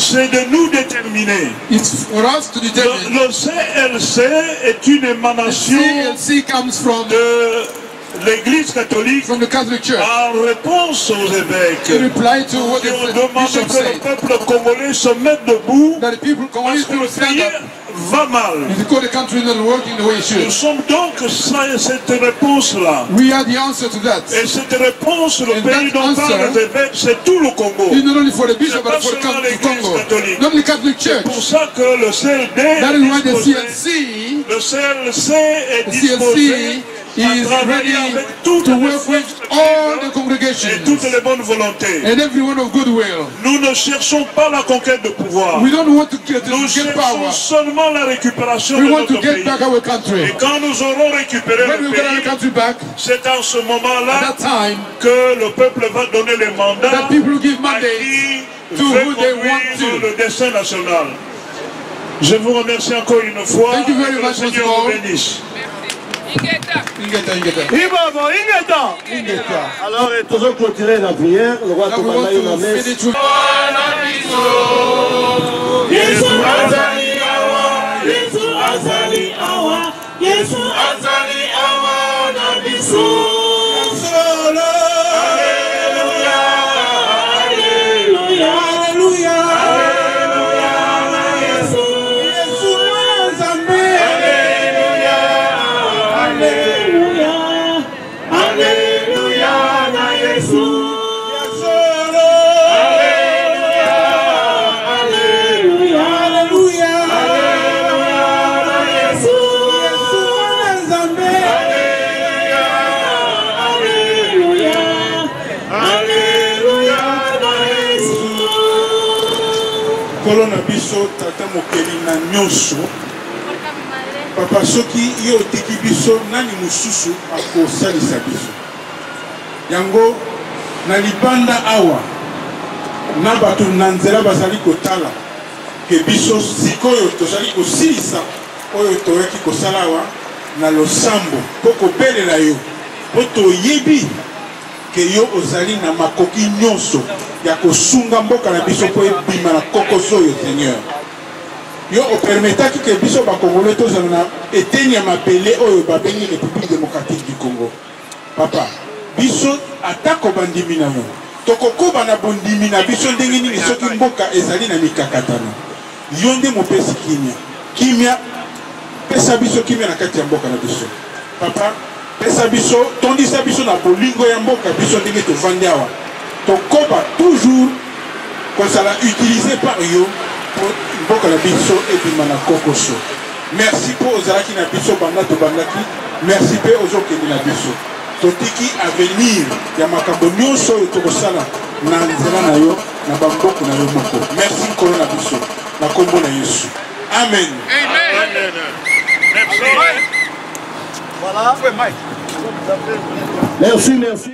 c'est de nous déterminer. It's for us to determine. Le CLC est une émanation de l'Église catholique en réponse aux évêques qui ont demandé que le peuple congolais se mette debout parce que le pays va mal. Nous sommes donc cette réponse-là. Et cette réponse, le pays dont parlent les évêques, c'est tout le Congo. C'est pas seulement l'Église catholique. C'est pour ça que le CLC est disposé à travailler avec toutes les et toutes les bonnes volontés. Nous ne cherchons pas la conquête de pouvoir. Nous cherchons seulement la récupération de notre pays. Et quand nous aurons récupéré le pays, c'est en ce moment-là que le peuple va donner les mandats à qui veut conduire le destin national. Je vous remercie encore une fois. Que le Seigneur vous bénisse. Alors, toujours clôturer la prière, le roi Tobanda la messe. Kolona biso tata mokeli na nyonso papa soki yo otiki biso nani mosusu akosalisa biso yango na libanda awa na bato na nzela bazali kotala ke biso sikoyo tozali kosilisa oyo toyaki kosala awa na losambo mpo kobelela yo mpo toyebi ke yo ozali na makoki nyonso ya kosunga mboka na biso po ebima na kokoso oyo Seigneur. Yo opermetaki ke biso bakongolais tozala na eteni ya mabele oyo babengi République démocratique du Congo. Papa, biso atako bandimi na yo. Tokokoba na bondimi na biso ndenge nini soki mboka ezali na mikakatano. Yo nde mopesi kimia. Kimia pesa biso kimia na kati ya mboka na biso. Papa, pesa biso tondisa biso na bolingo ya mboka biso ndenge tovandi awa. Tokoba toujours qu'on sera utilisé par yo pour mboka na biso ebima na kokoso. Merci pour ozalaki na biso banda to bandaki. Merci pe ozokende na biso. Totiki avenir ya makambo nyonso oyo tokosala na nzela na yo na bamboka na yo moko. Merci nkolo na biso na kombo na Yesu. Amen. Amen. Merci. Voilà. Merci, merci.